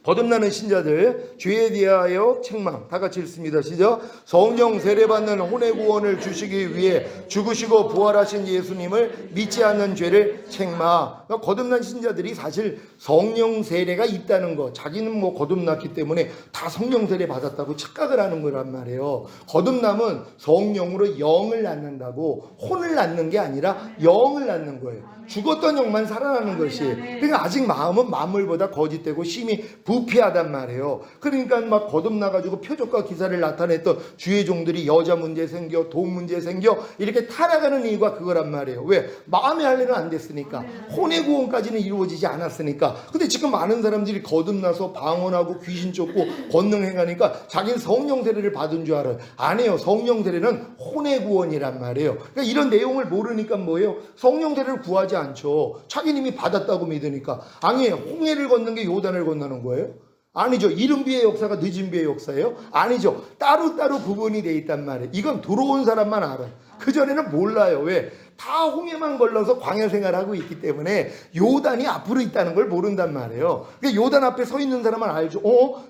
Speaker 1: 거듭나는 신자들, 죄에 대하여 책망. 다 같이 읽습니다. 시작. 성령 세례받는 혼의 구원을 주시기 위해 죽으시고 부활하신 예수님을 믿지 않는 죄를 책망. 그러니까 거듭난 신자들이 사실 성령 세례가 있다는 거, 자기는 뭐 거듭났기 때문에 다 성령 세례 받았다고 착각을 하는 거란 말이에요. 거듭남은 성령으로 영을 낳는다고, 혼을 낳는 게 아니라 영을 낳는 거예요. 죽었던 영만 살아나는 것이. 그러니까 아직 마음은 만물보다 거짓되고 심히 부패하단 말이에요. 그러니까 막 거듭나가지고 표적과 기사를 나타냈던 주의 종들이 여자 문제 생겨, 돈 문제 생겨, 이렇게 타락하는 이유가 그거란 말이에요. 왜? 마음의 할례는 안 됐으니까, 혼의 구원까지는 이루어지지 않았으니까. 근데 지금 많은 사람들이 거듭나서 방언하고 귀신 쫓고 권능 행하니까 자기는 성령 세례를 받은 줄 알아요. 아니에요. 성령 세례는 혼의 구원이란 말이에요. 그러니까 이런 내용을 모르니까 뭐예요? 성령 세례를 구하지 않죠. 자기님이 받았다고 믿으니까. 아니에요. 홍해를 걷는 게 요단을 건너는 거예요? 아니죠. 이른 비의 역사가 늦은 비의 역사예요? 아니죠. 따로따로 구분이 돼 있단 말이에요. 이건 들어온 사람만 알아요. 그전에는 몰라요. 왜? 다 홍해만 걸러서 광야 생활하고 있기 때문에 요단이 앞으로 있다는 걸 모른단 말이에요. 그러니까 요단 앞에 서 있는 사람은 알죠.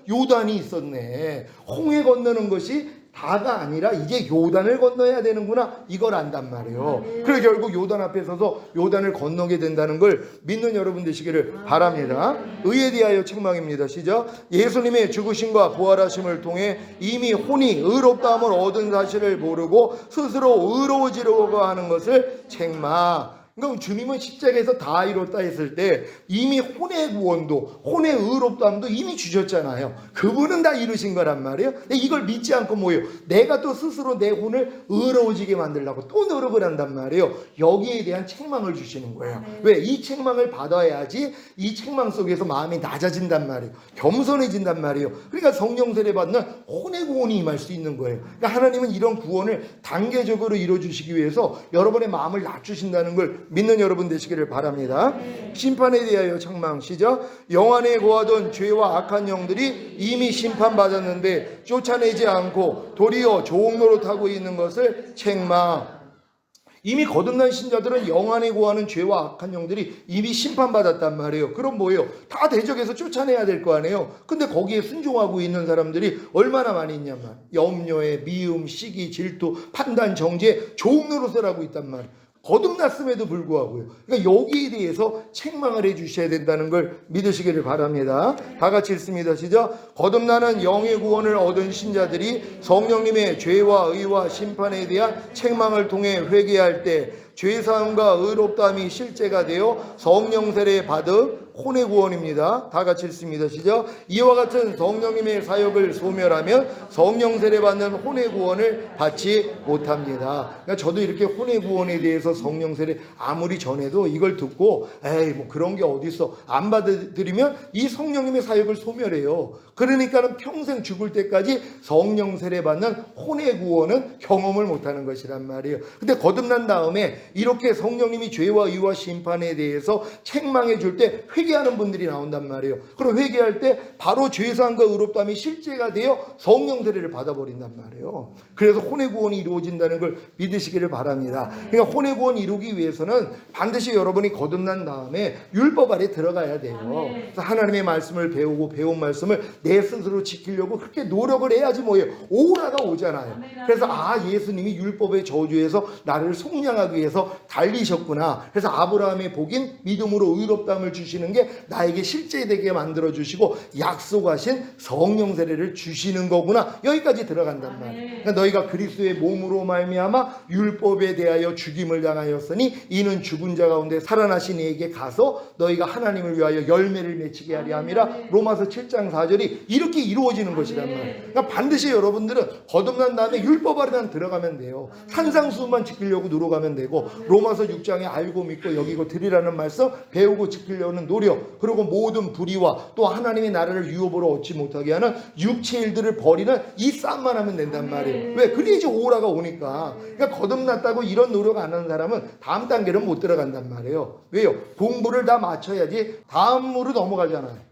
Speaker 1: 요단이 있었네. 홍해 건너는 것이 다가 아니라 이제 요단을 건너야 되는구나, 이걸 안단 말이에요. 그래서 결국 요단 앞에 서서 요단을 건너게 된다는 걸 믿는 여러분 되시기를 바랍니다. 의에 대하여 책망입니다. 시작. 예수님의 죽으심과 부활하심을 통해 이미 혼이 의롭다함을 얻은 사실을 모르고 스스로 의로워지려고 하는 것을 책망. 그러니까 주님은 십자가에서 다 이뤘다 했을 때 이미 혼의 구원도, 혼의 의롭다함도 이미 주셨잖아요. 그분은 다 이루신 거란 말이에요. 근데 이걸 믿지 않고 뭐예요? 내가 또 스스로 내 혼을 의로워지게 만들려고 또 노력을 한단 말이에요. 여기에 대한 책망을 주시는 거예요. 왜? 이 책망을 받아야지 이 책망 속에서 마음이 낮아진단 말이에요. 겸손해진단 말이에요. 그러니까 성령 세례 받는 혼의 구원이 임할 수 있는 거예요. 그러니까 하나님은 이런 구원을 단계적으로 이루어주시기 위해서 여러분의 마음을 낮추신다는 걸 믿는 여러분 되시기를 바랍니다. 심판에 대하여 책망. 시작. 영안에 거하던 죄와 악한 영들이 이미 심판받았는데 쫓아내지 않고 도리어 좋은 노릇하고 있는 것을 책망. 이미 거듭난 신자들은 영안에 거하는 죄와 악한 영들이 이미 심판받았단 말이에요. 그럼 뭐예요? 다 대적해서 쫓아내야 될 거 아니에요. 근데 거기에 순종하고 있는 사람들이 얼마나 많이 있냐면 염려에 미움, 시기, 질투, 판단, 정죄, 좋은 노릇을 하고 있단 말이에요. 거듭났음에도 불구하고요. 그러니까 여기에 대해서 책망을 해주셔야 된다는 걸 믿으시기를 바랍니다. 다 같이 읽습니다. 시작. 거듭나는 영의 구원을 얻은 신자들이 성령님의 죄와 의와 심판에 대한 책망을 통해 회개할 때 죄사함과 의롭다함이 실제가 되어 성령 세례 받음 혼의 구원입니다. 다 같이 읽습니다. 시작. 이와 같은 성령님의 사역을 소멸하면 성령 세례 받는 혼의 구원을 받지 못합니다. 그러니까 저도 이렇게 혼의 구원에 대해서 성령 세례 아무리 전해도 이걸 듣고 에이 뭐 그런 게 어딨어, 안 받아들이면 이 성령님의 사역을 소멸해요. 그러니까는 평생 죽을 때까지 성령 세례 받는 혼의 구원은 경험을 못하는 것이란 말이에요. 근데 거듭난 다음에 이렇게 성령님이 죄와 의와 심판에 대해서 책망해 줄 때 회개하는 분들이 나온단 말이에요. 그럼 회개할 때 바로 죄사함과 의롭다함이 실제가 되어 성령 세례를 받아버린단 말이에요. 그래서 혼의 구원이 이루어진다는 걸 믿으시기를 바랍니다. 그러니까 혼의 구원 이루기 위해서는 반드시 여러분이 거듭난 다음에 율법 아래 들어가야 돼요. 그래서 하나님의 말씀을 배우고 배운 말씀을 내 스스로 지키려고 그렇게 노력을 해야지 뭐예요? 오라가 오잖아요. 그래서 예수님이 율법의 저주에서 나를 속량하기 위해서 위해서 달리셨구나. 그래서 아브라함의 복인 믿음으로 의롭다함을 주시는 게 나에게 실제되게 만들어 주시고 약속하신 성령 세례를 주시는 거구나. 여기까지 들어간단 말이에요. 그러니까 너희가 그리스도의 몸으로 말미암아 율법에 대하여 죽임을 당하였으니 이는 죽은 자 가운데 살아나신 이에게 가서 너희가 하나님을 위하여 열매를 맺히게 하리 함이라. 로마서 7장 4절이 이렇게 이루어지는 것이란 말이에요. 그러니까 반드시 여러분들은 거듭난 다음에 율법 아래만 들어가면 돼요. 산상수훈만 지키려고 노력하면 되고, 로마서 6장에 알고 믿고 여기고 드리라는 말씀 배우고 지키려는 노력, 그리고 모든 불의와 또 하나님의 나라를 유업으로 얻지 못하게 하는 육체 일들을 버리는 이 싸움만 하면 된단 말이에요. 왜? 그래야지 오라가 오니까. 그러니까 거듭났다고 이런 노력 안 하는 사람은 다음 단계는 못 들어간단 말이에요. 왜요? 공부를 다 마쳐야지 다음으로 넘어가잖아요.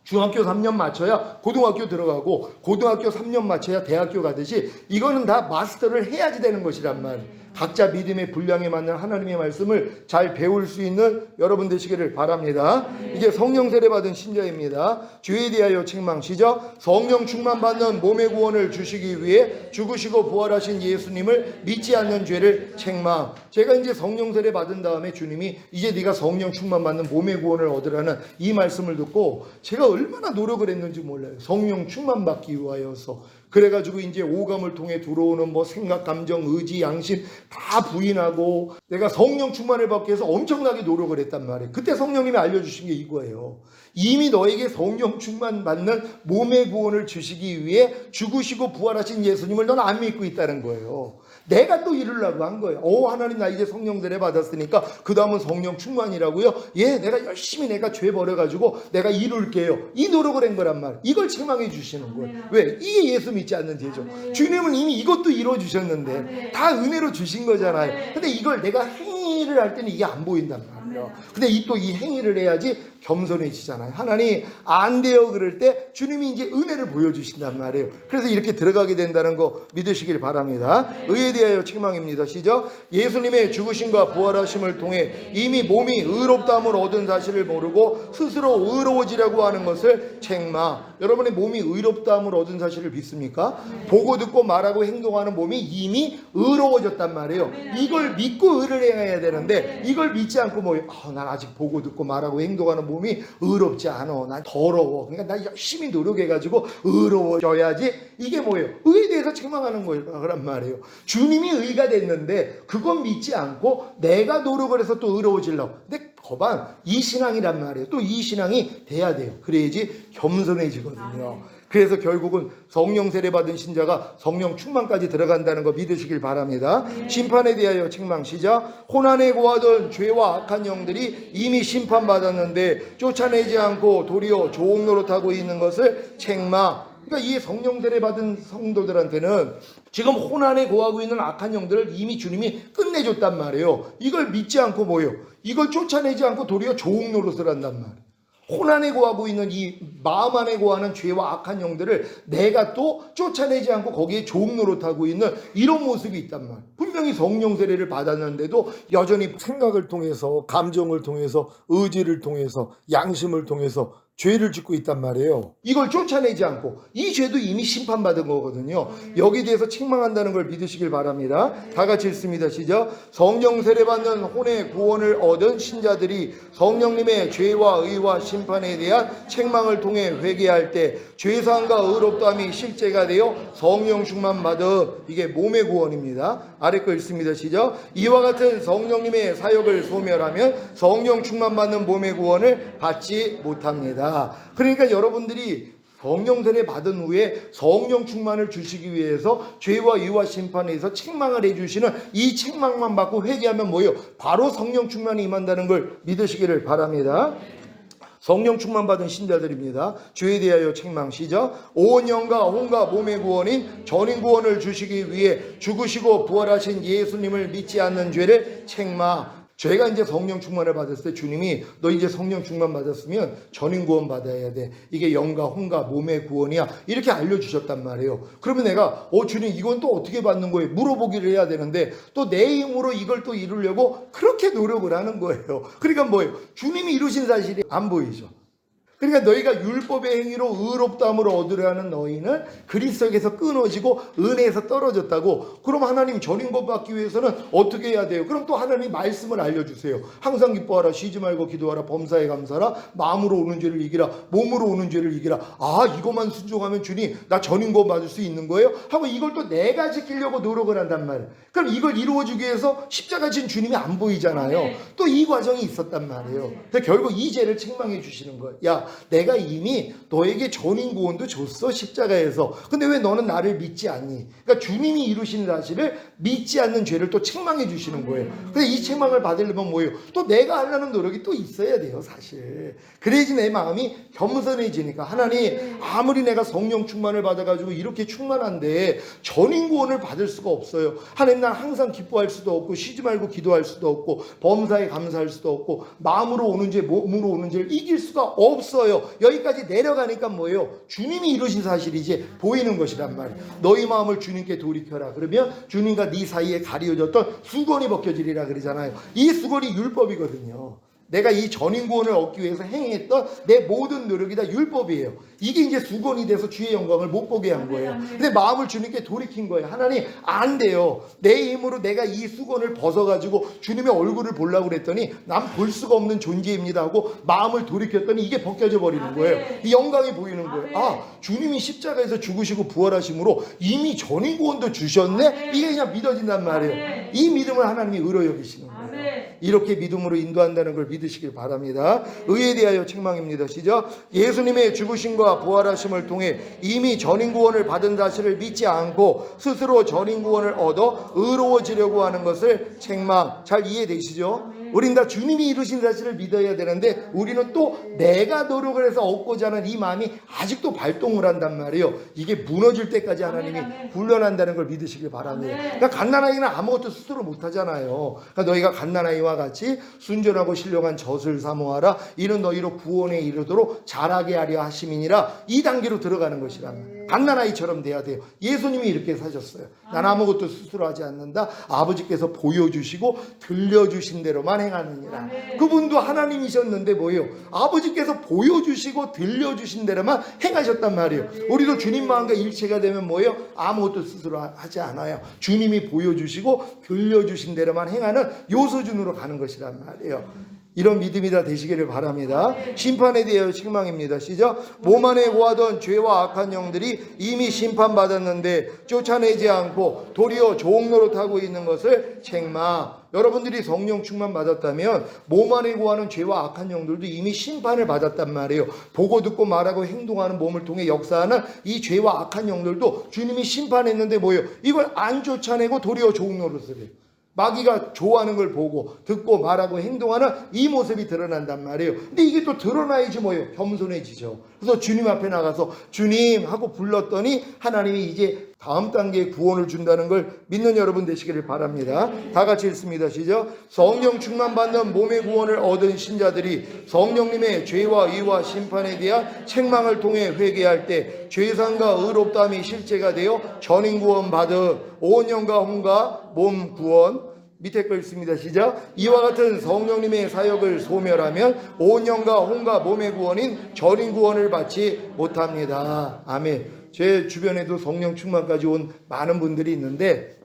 Speaker 1: 중학교 3년 마쳐야 고등학교 들어가고, 고등학교 3년 마쳐야 대학교 가듯이 이거는 다 마스터를 해야지 되는 것이란 말이에요. 각자 믿음의 분량에 맞는 하나님의 말씀을 잘 배울 수 있는 여러분 되시기를 바랍니다. 이게 성령 세례 받은 신자입니다. 죄에 대하여 책망시죠. 성령 충만 받는 몸의 구원을 주시기 위해 죽으시고 부활하신 예수님을 믿지 않는 죄를 책망. 제가 이제 성령 세례 받은 다음에 주님이 이제 네가 성령 충만 받는 몸의 구원을 얻으라는 이 말씀을 듣고 제가 얼마나 노력을 했는지 몰라요. 성령 충만 받기 위하여서. 그래가지고 이제 오감을 통해 들어오는 뭐 생각, 감정, 의지, 양심 다 부인하고 내가 성령 충만을 받기 위해서 엄청나게 노력을 했단 말이에요. 그때 성령님이 알려주신 게 이거예요. 이미 너에게 성령 충만 받는 몸의 구원을 주시기 위해 죽으시고 부활하신 예수님을 넌 안 믿고 있다는 거예요. 내가 또 이루려고 한 거예요. 하나님 나 이제 성령 세례 받았으니까 그 다음은 성령 충만이라고요. 내가 열심히 내가 죄 버려가지고 내가 이룰게요. 이 노력을 한 거란 말이에요. 이걸 책망해 주시는 거예요. 왜? 이게 예수 믿지 않는 죄죠. 주님은 이미 이것도 이루어 주셨는데 다 은혜로 주신 거잖아요. 근데 이걸 내가 행위를 할 때는 이게 안 보인단 말이에요. 근데 또 이 행위를 해야지 겸손해지잖아요. 하나님 안 돼요 그럴 때 주님이 이제 은혜를 보여주신단 말이에요. 그래서 이렇게 들어가게 된다는 거 믿으시길 바랍니다. 의에 대하여 책망입니다. 시작. 예수님의 죽으심과 부활하심을 통해 이미 몸이 의롭다함을 얻은 사실을 모르고 스스로 의로워지려고 하는 것을 책망. 여러분의 몸이 의롭다함을 얻은 사실을 믿습니까? 보고 듣고 말하고 행동하는 몸이 이미 의로워졌단 말이에요. 이걸 믿고 의를 행해야 되는데 이걸 믿지 않고 난 아직 보고 듣고 말하고 행동하는 몸이 의롭지 않아. 난 더러워. 그러니까 나 열심히 노력해가지고 의로워져야지. 이게 뭐예요? 의에 대해서 책망하는 거란 말이에요. 주님이 의가 됐는데 그건 믿지 않고 내가 노력을 해서 또 의로워지려고. 근데 거반 이 신앙이란 말이에요. 또 이 신앙이 돼야 돼요. 그래야지 겸손해지거든요. 그래서 결국은 성령 세례 받은 신자가 성령 충만까지 들어간다는 거 믿으시길 바랍니다. 심판에 대하여 책망 시작. 고난에 고하던 죄와 악한 영들이 이미 심판받았는데 쫓아내지 않고 도리어 좋은 노릇하고 있는 것을 책망. 그러니까 이 성령 세례 받은 성도들한테는 지금 혼란에 고하고 있는 악한 영들을 이미 주님이 끝내줬단 말이에요. 이걸 믿지 않고 이걸 쫓아내지 않고 도리어 좋은 노릇을 한단 말이에요. 혼란에 고하고 있는 이 마음 안에 고하는 죄와 악한 영들을 내가 또 쫓아내지 않고 거기에 좋은 노릇하고 있는 이런 모습이 있단 말이에요. 분명히 성령 세례를 받았는데도 여전히 생각을 통해서, 감정을 통해서, 의지를 통해서, 양심을 통해서 죄를 짓고 있단 말이에요. 이걸 쫓아내지 않고 이 죄도 이미 심판받은 거거든요. 여기에 대해서 책망한다는 걸 믿으시길 바랍니다. 다 같이 읽습니다. 시작. 성령 세례받는 혼의 구원을 얻은 신자들이 성령님의 죄와 의와 심판에 대한 책망을 통해 회개할 때 죄사함과 의롭다함이 실제가 되어 성령 충만 받은 이게 몸의 구원입니다. 아래 거 읽습니다. 시작. 이와 같은 성령님의 사역을 소멸하면 성령 충만 받는 몸의 구원을 받지 못합니다. 그러니까 여러분들이 성령 세례 받은 후에 성령 충만을 주시기 위해서 죄와 의와 심판에 대해서 책망을 해주시는 이 책망만 받고 회개하면 바로 성령 충만이 임한다는 걸 믿으시기를 바랍니다. 성령 충만 받은 신자들입니다. 죄에 대하여 책망 시작. 온 영과 혼과 몸의 구원인 전인 구원을 주시기 위해 죽으시고 부활하신 예수님을 믿지 않는 죄를 책망. 죄가 이제 성령 충만을 받았을 때 주님이 너 이제 성령 충만 받았으면 전인 구원 받아야 돼. 이게 영과 혼과 몸의 구원이야. 이렇게 알려주셨단 말이에요. 그러면 내가 주님 이건 또 어떻게 받는 거예요? 물어보기를 해야 되는데 또 내 힘으로 이걸 또 이루려고 그렇게 노력을 하는 거예요. 그러니까 주님이 이루신 사실이 안 보이죠. 그러니까 너희가 율법의 행위로 의롭다함을 얻으려 하는 너희는 그리스도에게서 끊어지고 은혜에서 떨어졌다고. 그럼 하나님 전인권 받기 위해서는 어떻게 해야 돼요? 그럼 또 하나님 말씀을 알려주세요. 항상 기뻐하라, 쉬지 말고 기도하라, 범사에 감사하라, 마음으로 오는 죄를 이기라, 몸으로 오는 죄를 이기라. 아, 이것만 순종하면 주님 나 전인권 받을 수 있는 거예요? 하고 이걸 또 내가 지키려고 노력을 한단 말이에요. 그럼 이걸 이루어주기 위해서 십자가 진 주님이 안 보이잖아요. 또 이 과정이 있었단 말이에요. 그래서 결국 이 죄를 책망해 주시는 거예요. 야, 내가 이미 너에게 전인 구원도 줬어, 십자가에서. 근데 왜 너는 나를 믿지 않니? 그러니까 주님이 이루신 사실을 믿지 않는 죄를 또 책망해 주시는 거예요. 근데 이 책망을 받으려면 뭐예요? 또 내가 하려는 노력이 또 있어야 돼요, 사실. 그래야지 내 마음이 겸손해지니까. 하나님, 아무리 내가 성령 충만을 받아가지고 이렇게 충만한데 전인 구원을 받을 수가 없어요. 하나님, 난 항상 기뻐할 수도 없고 쉬지 말고 기도할 수도 없고 범사에 감사할 수도 없고 마음으로 오는 죄, 몸으로 오는 죄를 이길 수가 없어요. 여기까지 내려가니까 뭐예요? 주님이 이루신 사실이 이제 보이는 것이란 말이에요. 너희 마음을 주님께 돌이켜라. 그러면 주님과 네 사이에 가려졌던 수건이 벗겨지리라 그러잖아요. 이 수건이 율법이거든요. 내가 이 전인 구원을 얻기 위해서 행했던 내 모든 노력이 다 율법이에요. 이게 이제 수건이 돼서 주의 영광을 못 보게 한 거예요. 근데 마음을 주님께 돌이킨 거예요. 하나님, 안 돼요. 내 힘으로 내가 이 수건을 벗어가지고 주님의 얼굴을 보려고 그랬더니 난 볼 수가 없는 존재입니다 하고 마음을 돌이켰더니 이게 벗겨져 버리는 거예요. 이 영광이 보이는 거예요. 아, 주님이 십자가에서 죽으시고 부활하심으로 이미 전인 구원도 주셨네? 이게 그냥 믿어진단 말이에요. 이 믿음을 하나님이 의로 여기시는 거예요. 이렇게 믿음으로 인도한다는 걸 믿으시길 바랍니다. 의에 대하여 책망입니다. 시작. 예수님의 죽으심과 부활하심을 통해 이미 전인 구원을 받은 사실을 믿지 않고 스스로 전인 구원을 얻어 의로워지려고 하는 것을 책망. 잘 이해되시죠? 우린 다 주님이 이루신 사실을 믿어야 되는데 우리는 또 내가 노력을 해서 얻고자 하는 이 마음이 아직도 발동을 한단 말이에요. 이게 무너질 때까지 하나님이 훈련한다는 걸 믿으시길 바랍니다. 그러니까 갓난아이는 아무것도 스스로 못하잖아요. 그러니까 너희가 갓난아이와 같이 순전하고 신령한 젖을 사모하라. 이는 너희로 구원에 이르도록 자라게 하려 하심이니라. 이 단계로 들어가는 것이라면 갓난아이처럼 돼야 돼요. 예수님이 이렇게 사셨어요. 난 아무것도 스스로 하지 않는다. 아버지께서 보여주시고 들려주신 대로만 행하느니라. 그분도 하나님이셨는데 뭐예요? 아버지께서 보여주시고 들려주신 대로만 행하셨단 말이에요. 우리도 주님 마음과 일체가 되면 뭐예요? 아무것도 스스로 하지 않아요. 주님이 보여주시고 들려주신 대로만 행하는 요소준으로 가는 것이란 말이에요. 이런 믿음이 다 되시기를 바랍니다. 심판에 대하여 책망입니다. 시작. 몸 안에 고하던 죄와 악한 영들이 이미 심판받았는데 쫓아내지 않고 도리어 좋은 노릇하고 있는 것을 책망. 여러분들이 성령 충만 받았다면 몸 안에 고하는 죄와 악한 영들도 이미 심판을 받았단 말이에요. 보고 듣고 말하고 행동하는 몸을 통해 역사하는 이 죄와 악한 영들도 주님이 심판했는데 뭐예요? 이걸 안 쫓아내고 도리어 좋은 노릇을 해요. 마귀가 좋아하는 걸 보고 듣고 말하고 행동하는 이 모습이 드러난단 말이에요. 근데 이게 또 드러나야지 뭐예요? 겸손해지죠. 그래서 주님 앞에 나가서 주님 하고 불렀더니 하나님이 이제 다음 단계의 구원을 준다는 걸 믿는 여러분 되시기를 바랍니다. 다 같이 읽습니다. 시작. 성령 충만 받는 몸의 구원을 얻은 신자들이 성령님의 죄와 의와 심판에 대한 책망을 통해 회개할 때 죄상과 의롭다함이 실제가 되어 전인 구원 받은 온 영과 혼과 몸 구원. 밑에 거 읽습니다. 시작. 이와 같은 성령님의 사역을 소멸하면 온 영과 혼과 몸의 구원인 전인 구원을 받지 못합니다. 아멘. 제 주변에도 성령 충만까지 온 많은 분들이 있는데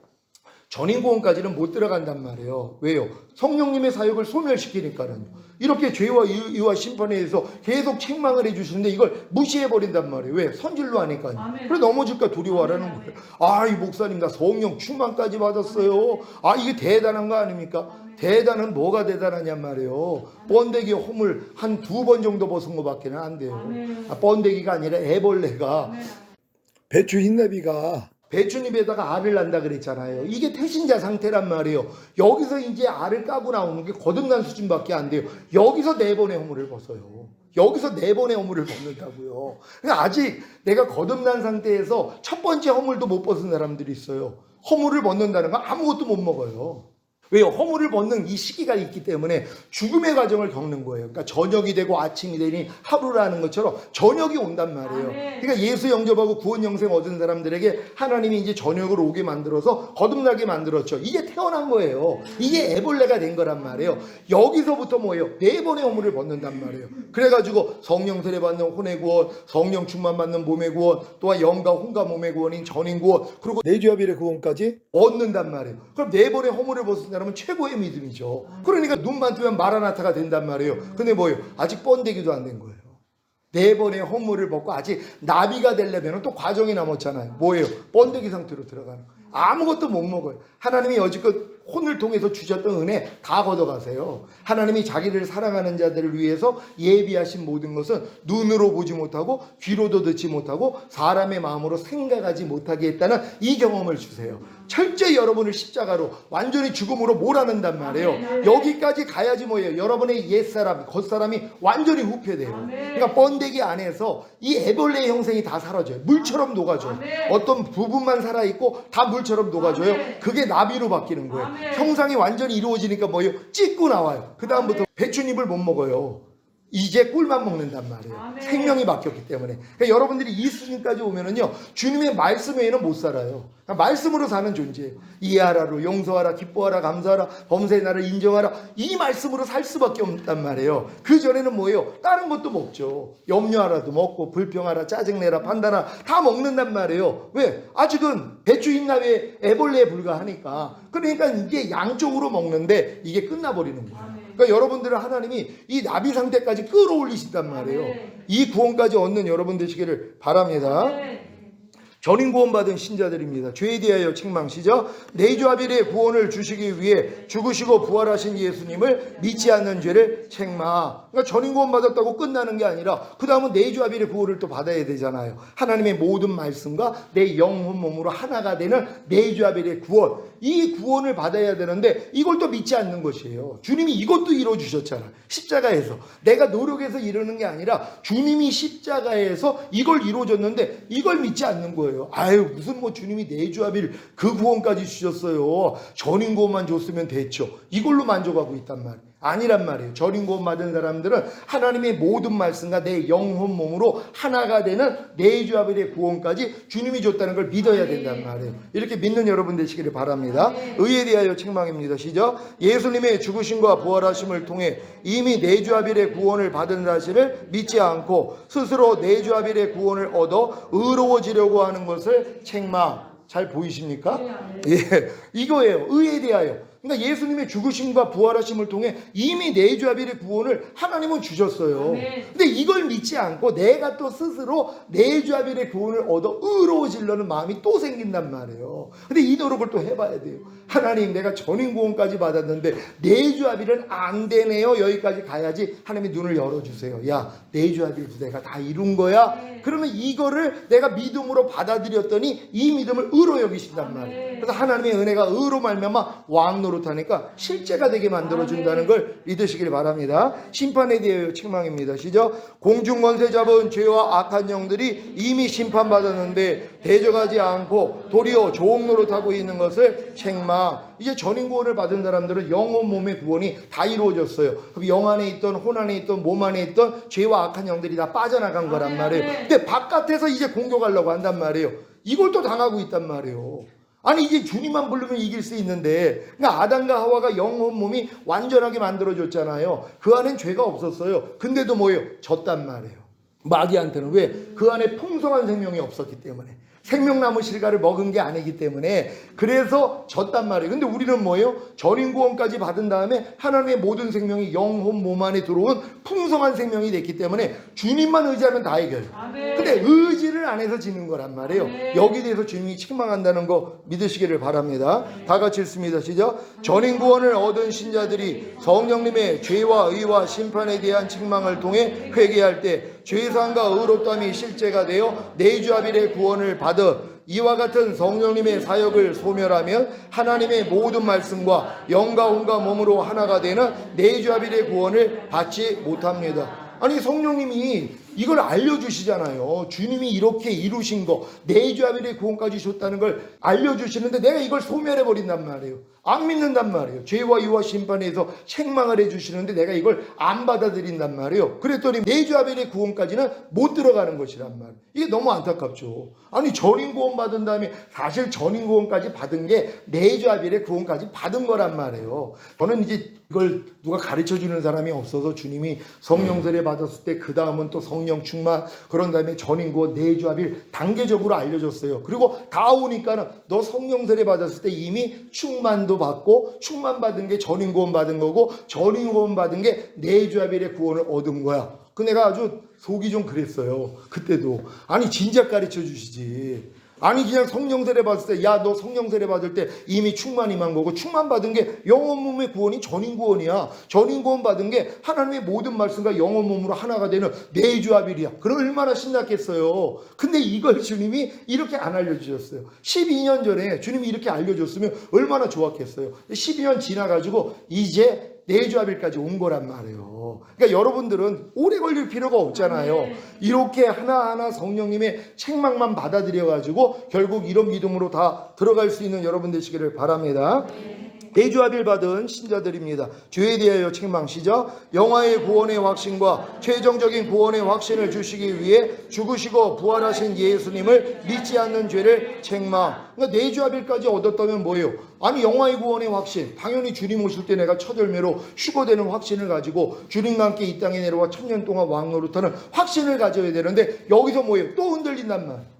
Speaker 1: 전인 구원까지는 못 들어간단 말이에요. 왜요? 성령님의 사역을 소멸시키니까는. 이렇게 죄와 의와 심판에 의해서 계속 책망을 해주시는데 이걸 무시해버린단 말이에요. 왜? 선질로 하니까요. 그래 넘어질까 두려워하라는 거예요. 아, 이 목사님 나 성령 충만까지 받았어요. 아, 이게 대단한 거 아닙니까? 대단은 뭐가 대단하냔 말이에요. 번데기 허물 한 2번 정도 벗은 거밖에 안 돼요. 아, 번데기가 아니라 애벌레가 배추 흰나비가 배추잎에다가 알을 난다 그랬잖아요. 이게 태신자 상태란 말이에요. 여기서 이제 알을 까고 나오는 게 거듭난 수준밖에 안 돼요. 여기서 4번의 허물을 벗어요. 여기서 4번의 허물을 벗는다고요. 그러니까 아직 내가 거듭난 상태에서 첫 번째 허물도 못 벗은 사람들이 있어요. 허물을 벗는다는 건 아무것도 못 먹어요. 왜요? 허물을 벗는 이 시기가 있기 때문에 죽음의 과정을 겪는 거예요. 그러니까 저녁이 되고 아침이 되니 하루라는 것처럼 저녁이 온단 말이에요. 그러니까 예수 영접하고 구원 영생 얻은 사람들에게 하나님이 이제 저녁을 오게 만들어서 거듭나게 만들었죠. 이게 태어난 거예요. 이게 애벌레가 된 거란 말이에요. 여기서부터 뭐예요? 4번의 허물을 벗는단 말이에요. 그래가지고 성령 세례 받는 혼의 구원, 성령 충만 받는 몸의 구원, 또한 영과 혼과 몸의 구원인 전인 구원, 그리고 내주합일의 구원까지 얻는단 말이에요. 그럼 4번의 허물을 벗은 사람은 최고의 믿음이죠. 그러니까 눈만 뜨면 마라나타가 된단 말이에요. 근데 뭐예요? 아직 번데기도 안 된 거예요. 4번의 허물을 벗고 아직 나비가 되려면 또 과정이 남았잖아요. 뭐예요? 번데기 상태로 들어가는 거예요. 아무것도 못 먹어요. 하나님이 여지껏 혼을 통해서 주셨던 은혜 다 걷어가세요. 하나님이 자기를 사랑하는 자들을 위해서 예비하신 모든 것은 눈으로 보지 못하고 귀로도 듣지 못하고 사람의 마음으로 생각하지 못하게 했다는 이 경험을 주세요. 철저히 여러분을 십자가로 완전히 죽음으로 몰아넣는단 말이에요. 여기까지 가야지 뭐예요? 여러분의 옛사람, 겉사람이 완전히 후퇴돼요. 그러니까 번데기 안에서 이 애벌레의 형성이 다 사라져요. 물처럼 녹아져요. 어떤 부분만 살아있고 다 물처럼 녹아져요. 그게 나비로 바뀌는 거예요. 형상이 완전히 이루어지니까 뭐예요? 찢고 나와요. 그 다음부터 배춧잎을 못 먹어요. 이제 꿀만 먹는단 말이에요. 생명이 바뀌었기 때문에. 그러니까 여러분들이 이 수준까지 오면은요, 주님의 말씀 외에는 못 살아요. 그러니까 말씀으로 사는 존재예요. 이해하라로, 용서하라, 기뻐하라, 감사하라, 범죄의 날을 인정하라. 이 말씀으로 살 수밖에 없단 말이에요. 그 전에는 뭐예요? 다른 것도 먹죠. 염려하라도 먹고, 불평하라, 짜증내라, 판단하라 다 먹는단 말이에요. 왜? 아직은 배추 흰나비에 애벌레에 불과하니까. 그러니까 이게 양쪽으로 먹는데 이게 끝나버리는 거예요. 그러니까 여러분들은 하나님이 이 나비 상태까지 끌어올리신단 말이에요. 이 구원까지 얻는 여러분 되시기를 바랍니다. 전인 구원 받은 신자들입니다. 죄에 대하여 책망시죠. 내주합일의 구원을 주시기 위해 죽으시고 부활하신 예수님을 믿지 않는 죄를 책망. 그러니까 전인 구원 받았다고 끝나는 게 아니라 그 다음은 내주합일의 구원을 또 받아야 되잖아요. 하나님의 모든 말씀과 내 영혼 몸으로 하나가 되는 내주합일의 구원. 이 구원을 받아야 되는데 이걸 또 믿지 않는 것이에요. 주님이 이것도 이뤄주셨잖아요. 십자가에서. 내가 노력해서 이루는 게 아니라 주님이 십자가에서 이걸 이루어줬는데 이걸 믿지 않는 거예요. 아유, 무슨 뭐 주님이 내주합일 그 구원까지 주셨어요. 전인 구원만 줬으면 됐죠. 이걸로 만족하고 있단 말이에요. 아니란 말이에요. 전인 구원 받은 사람들은 하나님의 모든 말씀과 내 영혼 몸으로 하나가 되는 내주합일의 구원까지 주님이 줬다는 걸 믿어야 된단 말이에요. 이렇게 믿는 여러분 되시기를 바랍니다. 의에 대하여 책망입니다. 시작. 예수님의 죽으심과 부활하심을 통해 이미 내주합일의 구원을 받은 사실을 믿지 않고 스스로 내주합일의 구원을 얻어 의로워지려고 하는 것을 책망. 잘 보이십니까? 예, 이거예요. 의에 대하여. 그러니까 예수님의 죽으심과 부활하심을 통해 이미 내주합일의 구원을 하나님은 주셨어요. 근데 이걸 믿지 않고 내가 또 스스로 내주합일의 구원을 얻어 의로워지려는 마음이 또 생긴단 말이에요. 근데 이 노력을 또 해봐야 돼요. 하나님, 내가 전인 구원까지 받았는데 내주합일은 안 되네요. 여기까지 가야지 하나님이 눈을 열어주세요. 야, 내주합일도 내가 다 이룬 거야. 그러면 이거를 내가 믿음으로 받아들였더니 이 믿음을 의로 여기신단 말이에요. 그래서 하나님의 은혜가 의로 말미암아 왕 노릇하니까 실제가 되게 만들어준다는 걸 믿으시길 바랍니다. 심판에 대하여 책망입니다. 시작. 공중 권세 잡은 죄와 악한 영들이 이미 심판받았는데 대적하지 않고 도리어 좋은 노릇하고 있는 것을 책망. 이제 전인 구원을 받은 사람들은 영혼 몸의 구원이 다 이루어졌어요. 그럼 영 안에 있던 혼 안에 있던 몸 안에 있던 죄와 악한 영들이 다 빠져나간 거란 말이에요. 근데 바깥에서 이제 공격하려고 한단 말이에요. 이걸 또 당하고 있단 말이에요. 아니, 이게 주님만 부르면 이길 수 있는데, 그러니까 아담과 하와가 영혼 몸이 완전하게 만들어졌잖아요. 그 안엔 죄가 없었어요. 근데도 뭐예요? 졌단 말이에요. 마귀한테는. 왜? 그 안에 풍성한 생명이 없었기 때문에. 생명나무 실과를 먹은 게 아니기 때문에 그래서 졌단 말이에요. 근데 우리는 뭐예요? 전인 구원까지 받은 다음에 하나님의 모든 생명이 영혼 몸 안에 들어온 풍성한 생명이 됐기 때문에 주님만 의지하면 다 해결해요. 근데 의지를 안 해서 지는 거란 말이에요. 여기에 대해서 주님이 책망한다는 거 믿으시기를 바랍니다. 다 같이 읽습니다. 시작. 전인 구원을 얻은 신자들이 성령님의 죄와 의와 심판에 대한 책망을 통해 회개할 때 죄사함과 의롭다함이 실제가 되어 내주합일의 구원을 받아 이와 같은 성령님의 사역을 소멸하면 하나님의 모든 말씀과 영과 혼과 몸으로 하나가 되는 내주합일의 구원을 받지 못합니다. 아니, 성령님이 이걸 알려주시잖아요. 주님이 이렇게 이루신 거, 내주아벨의 구원까지 줬다는 걸 알려주시는데 내가 이걸 소멸해버린단 말이에요. 안 믿는단 말이에요. 죄와 유와 심판에서 책망을 해주시는데 내가 이걸 안 받아들인단 말이에요. 그랬더니 내주아벨의 구원까지는 못 들어가는 것이란 말이에요. 이게 너무 안타깝죠. 아니 전인 구원 받은 다음에 사실 전인 구원까지 받은 게 내주아벨의 구원까지 받은 거란 말이에요. 저는 이제 이걸 누가 가르쳐주는 사람이 없어서 주님이 성령 세례 받았을 때 그 다음은 또 성령 충만, 그런 다음에 전인 구원, 내주아벨 단계적으로 알려줬어요. 그리고 다 오니까는 너 성령 세례 받았을 때 이미 충만도 받고, 충만 받은 게 전인 구원 받은 거고, 전인 구원 받은 게 내주아벨의 구원을 얻은 거야. 그 내가 아주 속이 좀 그랬어요. 그때도. 아니 진작 가르쳐 주시지. 아니 그냥 성령 세례 받을 때 야 너 성령 세례 받을 때 이미 충만 임한 거고, 충만 받은 게 영혼 몸의 구원이 전인 구원이야. 전인 구원 받은 게 하나님의 모든 말씀과 영혼 몸으로 하나가 되는 내주아벨이야. 그럼 얼마나 신났겠어요. 근데 이걸 주님이 이렇게 안 알려주셨어요. 12년 전에 주님이 이렇게 알려줬으면 얼마나 좋았겠어요. 12년 지나가지고 이제 내주아벨까지 온 거란 말이에요. 그러니까 여러분들은 오래 걸릴 필요가 없잖아요. 이렇게 하나하나 성령님의 책망만 받아들여가지고 결국 이런 믿음으로 다 들어갈 수 있는 여러분 되시기를 바랍니다. 내주아벨 받은 신자들입니다. 죄에 대하여 책망시죠. 영화의 구원의 확신과 최종적인 구원의 확신을 주시기 위해 죽으시고 부활하신 예수님을 믿지 않는 죄를 책망. 그러니까 내주아벨까지 얻었다면 뭐예요? 아니 영화의 구원의 확신, 당연히 주님 오실 때 내가 첫 열매로 휴거되는 확신을 가지고 주님과 함께 이 땅에 내려와 1000년 동안 왕노릇하는 확신을 가져야 되는데 여기서 뭐예요? 또 흔들린단 말이에요.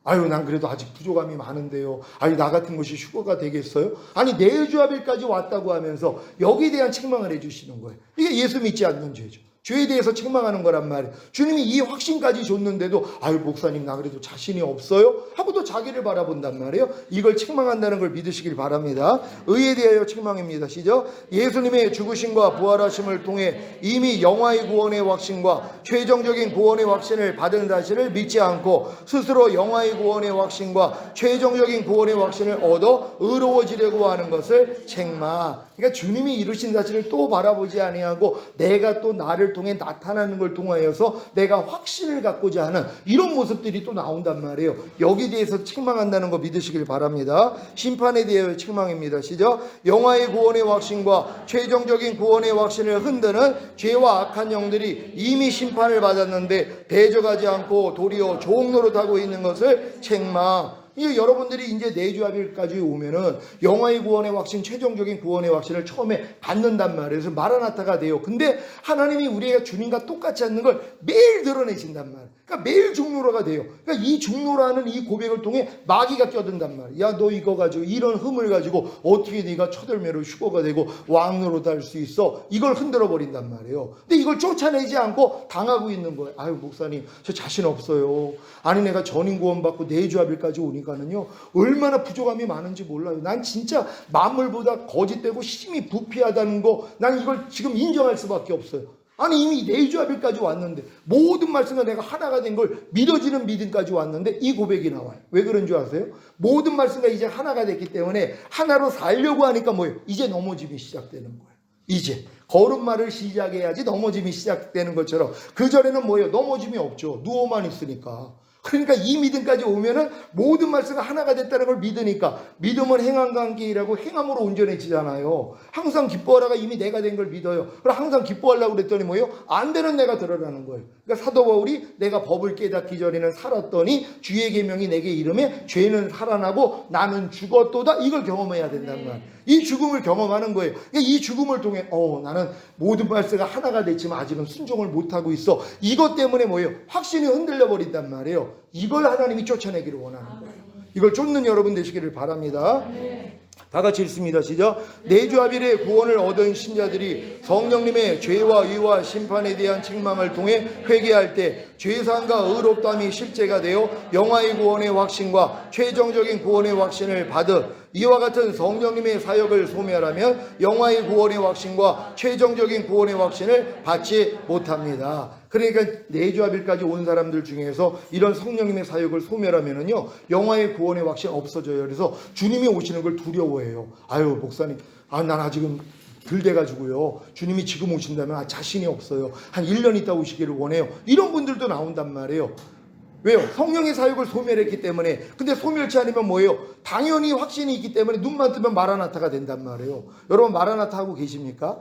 Speaker 1: 아유 난 그래도 아직 부족함이 많은데요. 아니 나 같은 것이 휴거가 되겠어요? 아니 내주아벨까지 왔다고 하면서 여기에 대한 책망을 해주시는 거예요. 이게 예수 믿지 않는 죄죠. 죄에 대해서 책망하는 거란 말이에요. 주님이 이 확신까지 줬는데도 아유 목사님 나 그래도 자신이 없어요? 하고 또 자기를 바라본단 말이에요. 이걸 책망한다는 걸 믿으시길 바랍니다. 의에 대하여 책망입니다. 시죠. 예수님의 죽으심과 부활하심을 통해 이미 영화의 구원의 확신과 최종적인 구원의 확신을 받은 사실을 믿지 않고 스스로 영화의 구원의 확신과 최종적인 구원의 확신을 얻어 의로워지려고 하는 것을 책망. 그러니까 주님이 이루신 사실을 또 바라보지 아니하고 내가 또 나를 통해 나타나는 걸 통하여서 내가 확신을 갖고자 하는 이런 모습들이 또 나온단 말이에요. 여기에 대해서 책망한다는 거 믿으시길 바랍니다. 심판에 대해 책망입니다. 시죠. 영화의 구원의 확신과 최종적인 구원의 확신을 흔드는 죄와 악한 영들이 이미 심판을 받았는데 대적하지 않고 도리어 좋은 노릇하고 있는 것을 책망. 이게 여러분들이 이제 내주아벨까지 오면은 영화의 구원의 확신, 최종적인 구원의 확신을 처음에 받는단 말이에요. 그래서 마라나타가 돼요. 근데 하나님이 우리가 주님과 똑같지 않는 걸 매일 드러내신단 말이에요. 그러니까 매일 중노라가 돼요. 그러니까 이 중노라는 이 고백을 통해 마귀가 껴든단 말이에요. 야, 너 이거 가지고 이런 흠을 가지고 어떻게 네가 첫 열매로 휴거가 되고 왕노로 할 수 있어? 이걸 흔들어 버린단 말이에요. 근데 이걸 쫓아내지 않고 당하고 있는 거예요. 아유 목사님 저 자신 없어요. 아니 내가 전인 구원 받고 내주아벨까지 오니까는요 얼마나 부족함이 많은지 몰라요. 난 진짜 만물보다 거짓되고 힘이 부패하다는 거 난 이걸 지금 인정할 수밖에 없어요. 아니 이미 내주아벨까지 왔는데 모든 말씀과 내가 하나가 된 걸 믿어지는 믿음까지 왔는데 이 고백이 나와요. 왜 그런 줄 아세요? 모든 말씀과 이제 하나가 됐기 때문에 하나로 살려고 하니까 뭐예요? 이제 넘어짐이 시작되는 거예요. 이제 걸음마를 시작해야지 넘어짐이 시작되는 것처럼 그전에는 뭐예요? 넘어짐이 없죠. 누워만 있으니까. 그러니까 이 믿음까지 오면은 모든 말씀이 하나가 됐다는 걸 믿으니까 믿음은 행함과 함께 일하고 행함으로 온전해지잖아요. 항상 기뻐하라가 이미 내가 된 걸 믿어요. 그럼 항상 기뻐하려고 그랬더니 뭐예요? 안 되는 내가 드러나는 거예요. 그러니까 사도 바울이 내가 법을 깨닫기 전에는 살았더니 주의 계명이 내게 이름에 죄는 살아나고 나는 죽었도다. 이걸 경험해야 된단 말이에요. 이 죽음을 경험하는 거예요. 그러니까 이 죽음을 통해 나는 모든 말씀가 하나가 됐지만 아직은 순종을 못하고 있어. 이것 때문에 뭐예요? 확신이 흔들려 버린단 말이에요. 이걸 하나님이 쫓아내기를 원하는 거예요. 이걸 쫓는 여러분 되시기를 바랍니다. 다 같이 읽습니다. 시작. 내주아벨의 구원을 얻은 신자들이 성령님의 죄와 의와 심판에 대한 책망을 통해 회개할 때 죄사함과 의롭다함이 실제가 되어 영화의 구원의 확신과 최종적인 구원의 확신을 받은 이와 같은 성령님의 사역을 소멸하면 영화의 구원의 확신과 최종적인 구원의 확신을 받지 못합니다. 그러니까 내주아벨까지 온 사람들 중에서 이런 성령님의 사역을 소멸하면은요 영화의 구원의 확신 없어져요. 그래서 주님이 오시는 걸 두려워해요. 아유 목사님, 난 아직은 덜 돼가지고요. 주님이 지금 오신다면 자신이 없어요. 한 1년 있다 오시기를 원해요. 이런 분들도 나온단 말이에요. 왜요? 성령의 사역을 소멸했기 때문에. 근데 소멸치 않으면 뭐예요? 당연히 확신이 있기 때문에 눈만 뜨면 마라나타가 된단 말이에요. 여러분 마라나타 하고 계십니까?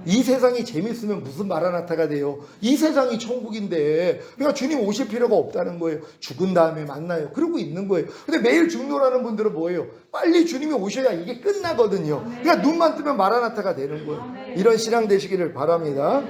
Speaker 1: 이 세상이 재밌으면 무슨 마라나타가 돼요? 이 세상이 천국인데. 그러니까 주님 오실 필요가 없다는 거예요. 죽은 다음에 만나요. 그러고 있는 거예요. 근데 매일 죽노라는 분들은 뭐예요? 빨리 주님이 오셔야 이게 끝나거든요. 그러니까 눈만 뜨면 마라나타가 되는 거예요. 이런 신앙 되시기를 바랍니다.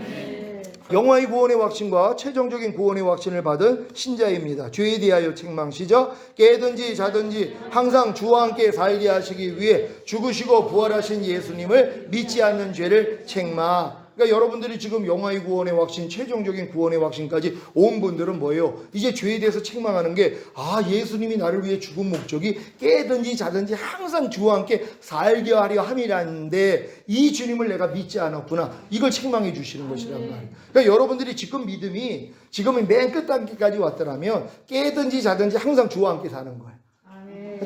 Speaker 1: 영화의 구원의 확신과 최종적인 구원의 확신을 받은 신자입니다. 죄에 대하여 책망시죠. 깨든지 자든지 항상 주와 함께 살게 하시기 위해 죽으시고 부활하신 예수님을 믿지 않는 죄를 책망. 그러니까 여러분들이 지금 영화의 구원의 확신, 최종적인 구원의 확신까지 온 분들은 뭐예요? 이제 죄에 대해서 책망하는 게 예수님이 나를 위해 죽은 목적이 깨든지 자든지 항상 주와 함께 살게 하려 함이라는데 이 주님을 내가 믿지 않았구나. 이걸 책망해 주시는 것이란 말이에요. 그러니까 여러분들이 지금 믿음이 지금은 맨 끝 단계까지 왔더라면 깨든지 자든지 항상 주와 함께 사는 거예요.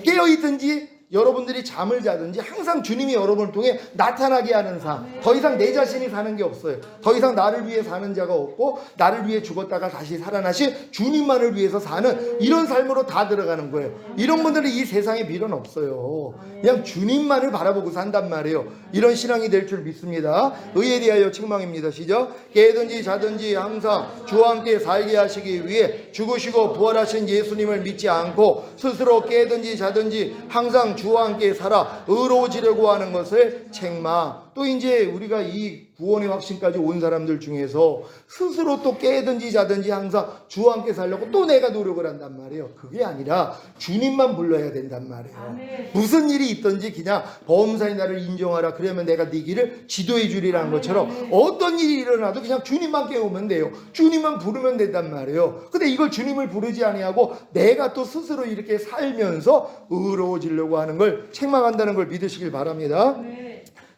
Speaker 1: 깨어있든지 여러분들이 잠을 자든지 항상 주님이 여러분을 통해 나타나게 하는 삶. 더 이상 내 자신이 사는 게 없어요. 더 이상 나를 위해 사는 자가 없고 나를 위해 죽었다가 다시 살아나신 주님만을 위해서 사는 이런 삶으로 다 들어가는 거예요. 이런 분들은 이 세상에 필요는 없어요. 그냥 주님만을 바라보고 산단 말이에요. 이런 신앙이 될 줄 믿습니다. 의에 대하여 책망입니다. 시작. 깨든지 자든지 항상 주와 함께 살게 하시기 위해 죽으시고 부활하신 예수님을 믿지 않고 스스로 깨든지 자든지 항상 주와 함께 살아 의로워지려고 하는 것을 책망. 또 이제 우리가 이 구원의 확신까지 온 사람들 중에서 스스로 또 깨든지 자든지 항상 주와 함께 살려고 또 내가 노력을 한단 말이에요. 그게 아니라 주님만 불러야 된단 말이에요. 무슨 일이 있든지 그냥 범사의 나를 인정하라. 그러면 내가 네 길을 지도해 주리라는 것처럼 어떤 일이 일어나도 그냥 주님만 깨우면 돼요. 주님만 부르면 된단 말이에요. 근데 이걸 주님을 부르지 아니하고 내가 또 스스로 이렇게 살면서 의로워지려고 하는 걸 책망한다는 걸 믿으시길 바랍니다.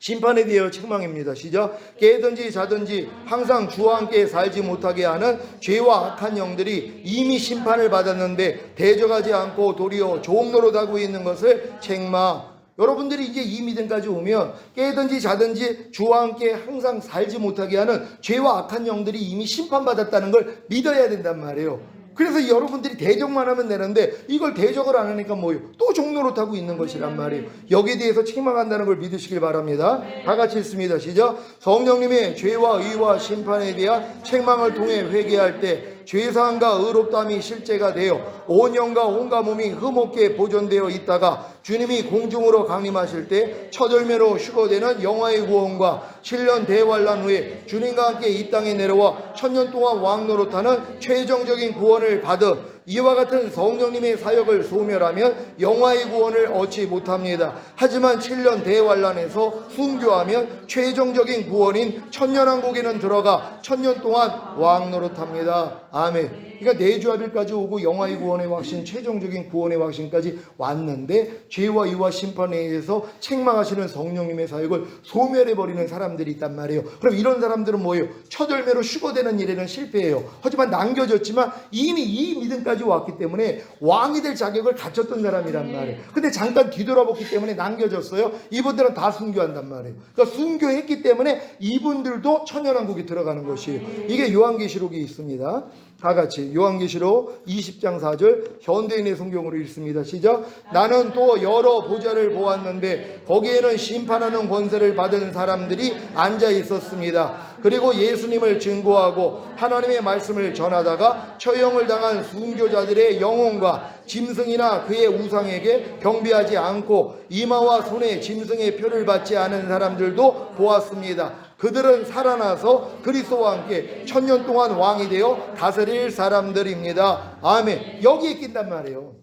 Speaker 1: 심판에 대하여 책망입니다. 시작. 깨든지 자든지 항상 주와 함께 살지 못하게 하는 죄와 악한 영들이 이미 심판을 받았는데 대적하지 않고 도리어 좋은 노릇하고 있는 것을 책망. 여러분들이 이제 이 믿음까지 오면 깨든지 자든지 주와 함께 항상 살지 못하게 하는 죄와 악한 영들이 이미 심판받았다는 걸 믿어야 된단 말이에요. 그래서 여러분들이 대적만 하면 되는데 이걸 대적을 안 하니까 뭐예요? 또 종노릇하고 있는 것이란 말이에요. 여기에 대해서 책망한다는 걸 믿으시길 바랍니다. 다 같이 읽습니다. 시작. 성령님의 죄와 의와 심판에 대한 책망을 통해 회개할 때 죄사함과 의롭다함이 실제가 되어 온 영과 온갖 몸이 흠없게 보존되어 있다가 주님이 공중으로 강림하실 때 첫 열매로 휴거되는 영화의 구원과 7년 대환란 후에 주님과 함께 이 땅에 내려와 1000년 동안 왕노릇하는 최종적인 구원을 받은 이와 같은 성령님의 사역을 소멸하면 영화의 구원을 얻지 못합니다. 하지만 7년 대환란에서 순교하면 최종적인 구원인 천년왕국에는 들어가 1000년 동안 왕노릇합니다. 아멘. 그러니까 내주합일까지 오고 영화의 구원의 확신, 최종적인 구원의 확신까지 왔는데 죄와 의와 심판에 의해서 책망하시는 성령님의 사역을 소멸해버리는 사람들이 있단 말이에요. 그럼 이런 사람들은 뭐예요? 첫 열매로 휴거되는 일에는 실패해요. 하지만 남겨졌지만 이미 이 믿음까지 왔기 때문에 왕이 될 자격을 갖췄던 사람이란 말이에요. 근데 잠깐 뒤돌아봤기 때문에 남겨졌어요. 이분들은 다 순교한단 말이에요. 그러니까 순교했기 때문에 이분들도 천년왕국에 들어가는 것이에요. 이게 요한계시록이 있습니다. 다 같이 요한계시록 20장 4절 현대인의 성경으로 읽습니다. 시작. 나는 또 여러 보좌를 보았는데 거기에는 심판하는 권세를 받은 사람들이 앉아 있었습니다. 그리고 예수님을 증거하고 하나님의 말씀을 전하다가 처형을 당한 순교자들의 영혼과 짐승이나 그의 우상에게 경배하지 않고 이마와 손에 짐승의 표를 받지 않은 사람들도 보았습니다. 그들은 살아나서 그리스도와 함께 1000년 동안 왕이 되어 다스릴 사람들입니다. 아멘. 여기에 낀단 말이에요.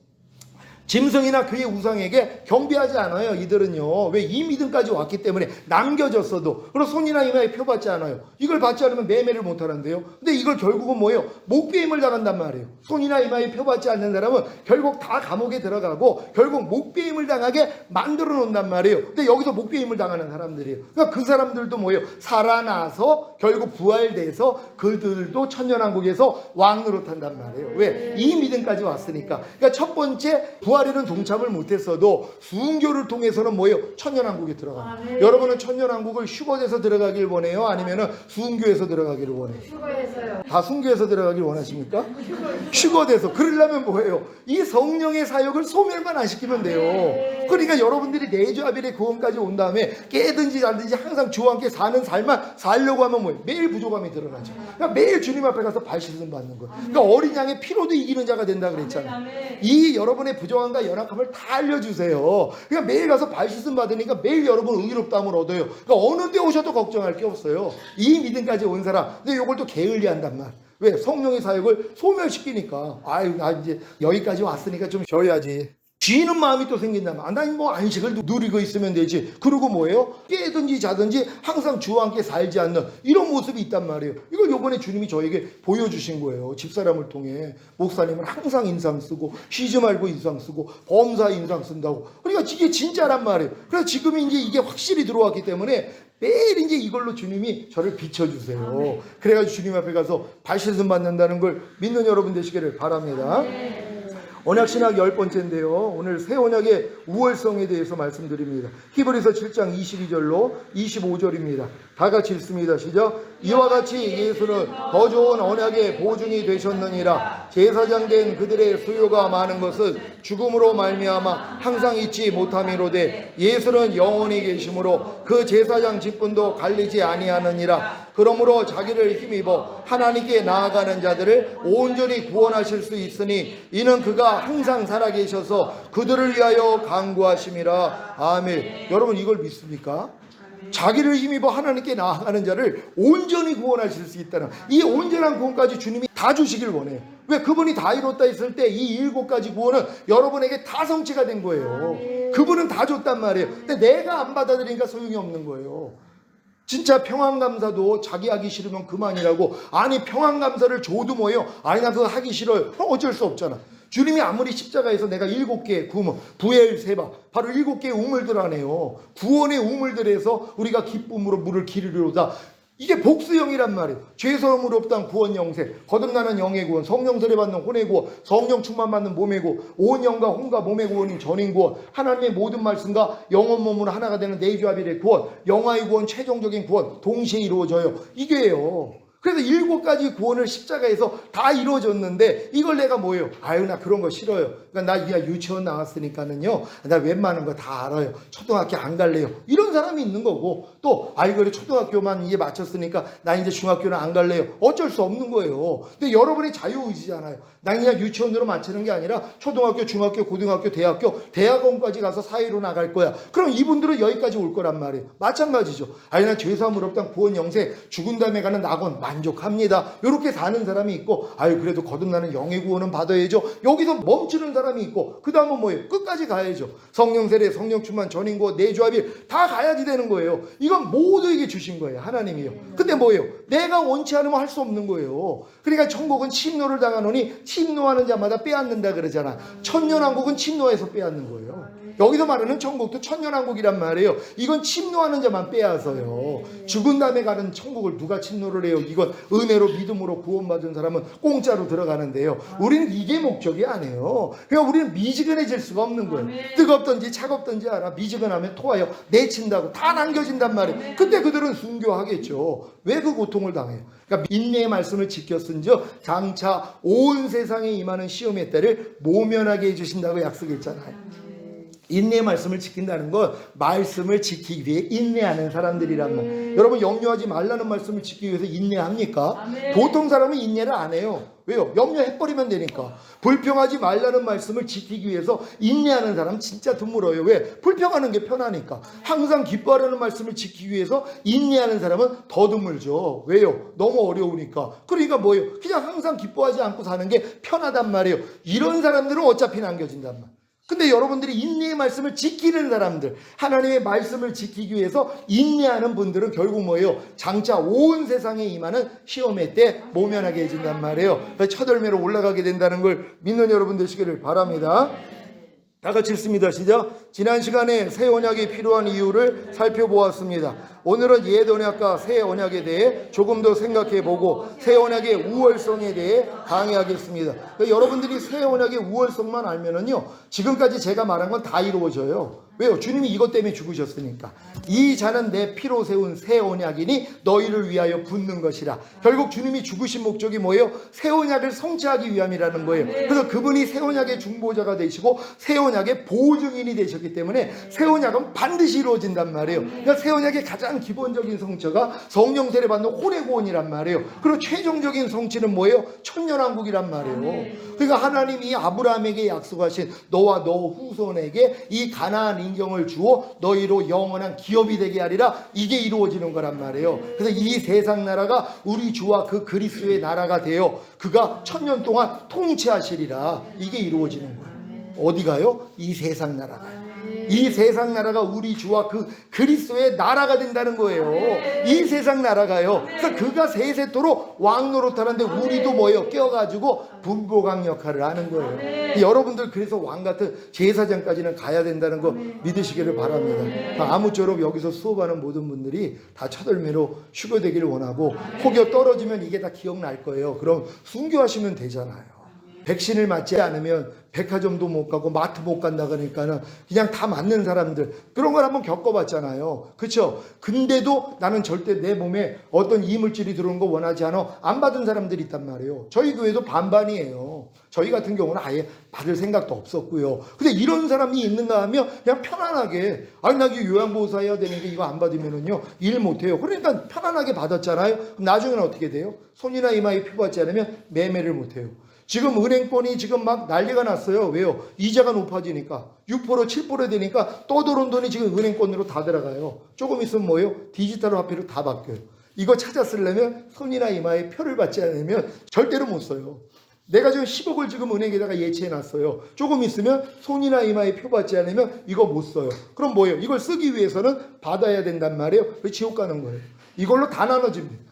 Speaker 1: 짐승이나 그의 우상에게 경배하지 않아요. 이들은요. 왜? 이 믿음까지 왔기 때문에 남겨졌어도. 그리고 손이나 이마에 표 받지 않아요. 이걸 받지 않으면 매매를 못하는데요. 근데 이걸 결국은 뭐예요? 목배임을 당한단 말이에요. 손이나 이마에 표 받지 않는 사람은 결국 다 감옥에 들어가고 결국 목배임을 당하게 만들어 놓는단 말이에요. 근데 여기서 목배임을 당하는 사람들이에요. 그러니까 그 사람들도 뭐예요? 살아나서 결국 부활돼서 그들도 천년왕국에서 왕노릇 한단 말이에요. 왜? 이 믿음까지 왔으니까. 그러니까 첫 번째 부활 부활에는 동참을 못했어도 순교를 통해서는 뭐예요? 천년왕국에 들어가요. 여러분은 천년왕국을 휴거돼서 들어가길 원해요? 아니면은 순교해서 들어가기를 원해요?
Speaker 2: 휴거해서요.
Speaker 1: 다 순교해서 들어가길 원하십니까? 휴거돼서. 그러려면 뭐예요? 이 성령의 사역을 소멸만 안 시키면 돼요. 그러니까 여러분들이 내주아벨의 구원까지 온 다음에 깨든지 잘든지 항상 주와 함께 사는 삶만 살려고 하면 뭐예요? 매일 부족함이 드러나죠. 그러니까 매일 주님 앞에 가서 발씻음 받는 거예요. 그러니까 어린 양의 피로도 이기는 자가 된다 그랬잖아요. 이 여러분의 부족함과 연약함을 다 알려주세요. 그러니까 매일 가서 발씻음 받으니까 매일 여러분 의롭다함을 얻어요. 그러니까 어느 때 오셔도 걱정할 게 없어요. 이 믿음까지 온 사람. 근데 이걸 또 게을리한단 말. 왜? 성령의 사역을 소멸시키니까. 아유, 나 이제 여기까지 왔으니까 좀 쉬어야지. 쉬는 마음이 또 생긴다면, 난 뭐 안식을 누리고 있으면 되지. 그리고 뭐예요? 깨든지 자든지 항상 주와 함께 살지 않는 이런 모습이 있단 말이에요. 이걸 요번에 주님이 저에게 보여주신 거예요. 집사람을 통해. 목사님은 항상 인상 쓰고, 쉬지 말고 인상 쓰고, 범사 인상 쓴다고. 그러니까 이게 진짜란 말이에요. 그래서 지금 이제 이게 확실히 들어왔기 때문에 매일 이제 이걸로 주님이 저를 비춰주세요. 그래가지고 주님 앞에 가서 발씻음 받는다는 걸 믿는 여러분 되시기를 바랍니다. 언약신학 10번째인데요. 오늘 새 언약의 우월성에 대해서 말씀드립니다. 히브리서 7장 22절로 25절입니다. 다 같이 읽습니다. 시작. 이와 같이 예수는 더 좋은 언약의 보증이 되셨느니라. 제사장 된 그들의 수요가 많은 것은 죽음으로 말미암아 항상 잊지 못함이로되 예수는 영원히 계심으로 그 제사장 직분도 갈리지 아니하느니라. 그러므로 자기를 힘입어 하나님께 나아가는 자들을 온전히 구원하실 수 있으니 이는 그가 항상 살아계셔서 그들을 위하여 간구하심이라. 아멘. 여러분 이걸 믿습니까? 자기를 힘입어 하나님께 나아가는 자를 온전히 구원하실 수 있다는 이 온전한 구원까지 주님이 다 주시길 원해요. 왜? 그분이 다 이뤘다 했을 때 이 7가지 구원은 여러분에게 다 성취가 된 거예요. 그분은 다 줬단 말이에요. 근데 내가 안 받아들이니까 소용이 없는 거예요. 진짜 평안감사도 자기 하기 싫으면 그만이라고. 아니 평안감사를 줘도 뭐예요? 아니 나 그거 하기 싫어요. 그럼 어쩔 수 없잖아. 주님이 아무리 십자가에서 내가 7개의 구원, 부엘세바, 바로 7개의 우물들 안에요. 구원의 우물들에서 우리가 기쁨으로 물을 기르리로다. 이게 복수형이란 말이에요. 죄사함으로 없단 구원 영생, 거듭나는 영의 구원, 성령 세례 받는 혼의 구원, 성령 충만 받는 몸의 구원, 온 영과 혼과 몸의 구원인 전인 구원, 하나님의 모든 말씀과 영혼 몸으로 하나가 되는 내주합일의 구원, 영화의 구원, 최종적인 구원 동시에 이루어져요. 이게요. 그래서 7가지 구원을 십자가에서 다 이루어졌는데 이걸 내가 뭐예요? 아유 나 그런 거 싫어요. 그러니까 나 유치원 나왔으니까는요 나 웬만한 거 다 알아요. 초등학교 안 갈래요. 이런 사람이 있는 거고, 또 아이고 그래 초등학교만 이제 마쳤으니까 나 이제 중학교는 안 갈래요. 어쩔 수 없는 거예요. 근데 여러분의 자유의지잖아요. 난 그냥 유치원으로 마치는 게 아니라 초등학교, 중학교, 고등학교, 대학교, 대학원까지 가서 사회로 나갈 거야. 그럼 이분들은 여기까지 올 거란 말이에요. 마찬가지죠. 아니 나 죄사함을 없단 구원 영생, 죽은 다음에 가는 낙원 만족합니다. 이렇게 사는 사람이 있고, 아유 그래도 거듭나는 영의 구원은 받아야죠. 여기서 멈추는 사람이 있고, 그 다음은 뭐예요? 끝까지 가야죠. 성령 세례, 성령 충만, 전인 구원, 내주합일 다 가야지 되는 거예요. 이건 모두에게 주신 거예요. 하나님이요. 근데 뭐예요? 내가 원치 않으면 할 수 없는 거예요. 그러니까 천국은 침노를 당하노니 침노하는 자마다 빼앗는다 그러잖아. 천년왕국은 침노해서 빼앗는 거예요. 여기서 말하는 천국도 천년왕국이란 말이에요. 이건 침노하는 자만 빼앗아요. 죽은 다음에 가는 천국을 누가 침노를 해요? 이건 은혜로 믿음으로 구원받은 사람은 공짜로 들어가는데요. 우리는 이게 목적이 아니에요. 그러니까 우리는 미지근해질 수가 없는 거예요. 뜨겁든지 차갑든지 알아. 미지근하면 토하여 내친다고 다 남겨진단 말이에요. 그때 그들은 순교하겠죠. 왜 그 고통을 당해요? 그러니까 인내의 말씀을 지켰은즉 장차 온 세상에 임하는 시험의 때를 모면하게 해주신다고 약속했잖아요. 인내의 말씀을 지킨다는 건 말씀을 지키기 위해 인내하는 사람들이란 말. 여러분 염려하지 말라는 말씀을 지키기 위해서 인내합니까? 보통 사람은 인내를 안 해요. 왜요? 염려해버리면 되니까. 불평하지 말라는 말씀을 지키기 위해서 인내하는 사람 진짜 드물어요. 왜? 불평하는 게 편하니까. 항상 기뻐하라는 말씀을 지키기 위해서 인내하는 사람은 더 드물죠. 왜요? 너무 어려우니까. 그러니까 뭐예요? 그냥 항상 기뻐하지 않고 사는 게 편하단 말이에요. 이런 사람들은 어차피 남겨진단 말이에요. 근데 여러분들이 인내의 말씀을 지키는 사람들, 하나님의 말씀을 지키기 위해서 인내하는 분들은 결국 뭐예요? 장차 온 세상에 임하는 시험의 때 모면하게 해준단 말이에요. 첫 열매로 올라가게 된다는 걸 믿는 여러분 되시기를 바랍니다. 다 같이 읽습니다. 시작. 지난 시간에 새 언약이 필요한 이유를 살펴보았습니다. 오늘은 옛 언약과 새 언약에 대해 조금 더 생각해보고 새 언약의 우월성에 대해 강의하겠습니다. 그러니까 여러분들이 새 언약의 우월성만 알면은요, 지금까지 제가 말한 건 다 이루어져요. 왜요? 주님이 이것 때문에 죽으셨으니까. 이 자는 내 피로 세운 새 언약이니 너희를 위하여 붓는 것이라. 결국 주님이 죽으신 목적이 뭐예요? 새 언약을 성취하기 위함이라는 거예요. 그래서 그분이 새 언약의 중보자가 되시고 새 언약의 보증인이 되셨기 때문에 새 언약은 반드시 이루어진단 말이에요. 그러니까 새 언약의 가장 기본적인 성처가 성령 세례 받는 혼외구원이란 말이에요. 그리고 최종적인 성취는 뭐예요? 천년왕국이란 말이에요. 그러니까 하나님이 아브라함에게 약속하신 너와 너 후손에게 이 가나안 인경을 주어 너희로 영원한 기업이 되게 하리라, 이게 이루어지는 거란 말이에요. 그래서 이 세상 나라가 우리 주와 그 그리스도의 나라가 되어 그가 천년 동안 통치하시리라, 이게 이루어지는 거예요. 어디가요? 이 세상 나라가. 이 세상 나라가 우리 주와 그 그리스도의 나라가 된다는 거예요. 이 세상 나라가요. 그래서 그가 세세토록 왕 노릇하는데 우리도 뭐예요? 껴가지고 분보강 역할을 하는 거예요. 여러분들 그래서 왕 같은 제사장까지는 가야 된다는 거 믿으시기를 바랍니다. 아무쪼록 여기서 수업하는 모든 분들이 다 첫얼매로 휴교되기를 원하고, 혹여 떨어지면 이게 다 기억날 거예요. 그럼 순교하시면 되잖아요. 백신을 맞지 않으면 백화점도 못 가고 마트 못 간다 그러니까는 그냥 다 맞는 사람들, 그런 걸 한번 겪어봤잖아요. 그렇죠? 근데도 나는 절대 내 몸에 어떤 이물질이 들어오는 거 원하지 않아, 안 받은 사람들이 있단 말이에요. 저희 교회도 반반이에요. 저희 같은 경우는 아예 받을 생각도 없었고요. 근데 이런 사람이 있는가 하면 그냥 편안하게, 아니 나 요양보호사 해야 되는데 이거 안 받으면은요 일 못해요. 그러니까 편안하게 받았잖아요. 그럼 나중에는 어떻게 돼요? 손이나 이마에 피 받지 않으면 매매를 못해요. 지금 은행권이 지금 막 난리가 났어요. 왜요? 이자가 높아지니까 6% 7% 되니까 떠들어온 돈이 지금 은행권으로 다 들어가요. 조금 있으면 뭐예요? 디지털 화폐로 다 바뀌어요. 이거 찾아 쓰려면 손이나 이마에 표를 받지 않으면 절대로 못 써요. 내가 지금 10억을 지금 은행에다가 예치해 놨어요. 조금 있으면 손이나 이마에 표 받지 않으면 이거 못 써요. 그럼 뭐예요? 이걸 쓰기 위해서는 받아야 된단 말이에요. 그 지옥 가는 거예요. 이걸로 다 나눠집니다.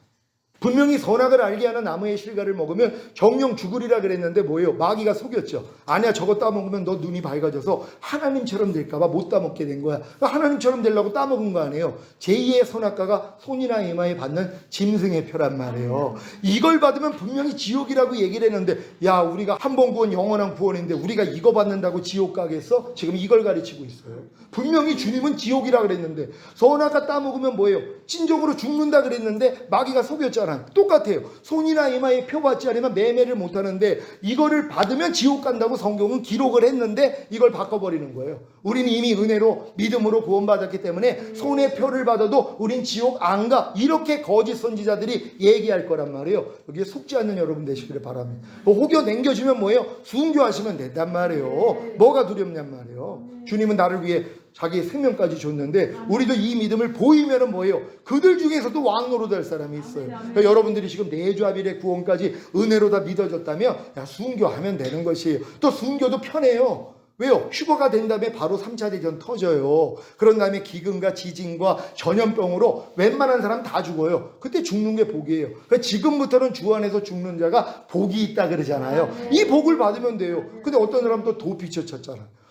Speaker 1: 분명히 선악을 알게 하는 나무의 실과를 먹으면 정령 죽으리라 그랬는데 뭐예요? 마귀가 속였죠. 아니야, 저거 따먹으면 너 눈이 밝아져서 하나님처럼 될까봐 못 따먹게 된 거야. 하나님처럼 되려고 따먹은 거 아니에요. 제2의 선악과가 손이나 이마에 받는 짐승의 표란 말이에요. 이걸 받으면 분명히 지옥이라고 얘기를 했는데, 야, 우리가 한 번 구원 영원한 구원인데 우리가 이거 받는다고 지옥 가겠어? 지금 이걸 가르치고 있어요. 분명히 주님은 지옥이라 그랬는데, 선악과 따먹으면 뭐예요? 진정으로 죽는다 그랬는데 마귀가 속였잖아. 똑같아요. 손이나 이마에 표 받지 않으면 매매를 못하는데 이거를 받으면 지옥 간다고 성경은 기록을 했는데 이걸 바꿔버리는 거예요. 우리는 이미 은혜로 믿음으로 구원받았기 때문에 손에 표를 받아도 우린 지옥 안 가, 이렇게 거짓 선지자들이 얘기할 거란 말이에요. 여기에 속지 않는 여러분 되시기를 바랍니다. 혹여 남겨주면 뭐예요? 순교하시면 된단 말이에요. 뭐가 두렵냔 말이에요. 주님은 나를 위해 자기의 생명까지 줬는데 우리도 이 믿음을 보이면은 뭐예요? 그들 중에서도 왕 노릇할 사람이 있어요. 그러니까 여러분들이 지금 내주아빌의 구원까지 은혜로 다 믿어졌다면 야, 순교하면 되는 것이에요. 또 순교도 편해요. 왜요? 휴거가 된 다음에 바로 3차 대전 터져요. 그런 다음에 기근과 지진과 전염병으로 웬만한 사람 다 죽어요. 그때 죽는 게 복이에요. 그러니까 지금부터는 주 안에서 죽는 자가 복이 있다 그러잖아요. 이 복을 받으면 돼요. 근데 어떤 사람 또 도피처 쳤잖아요.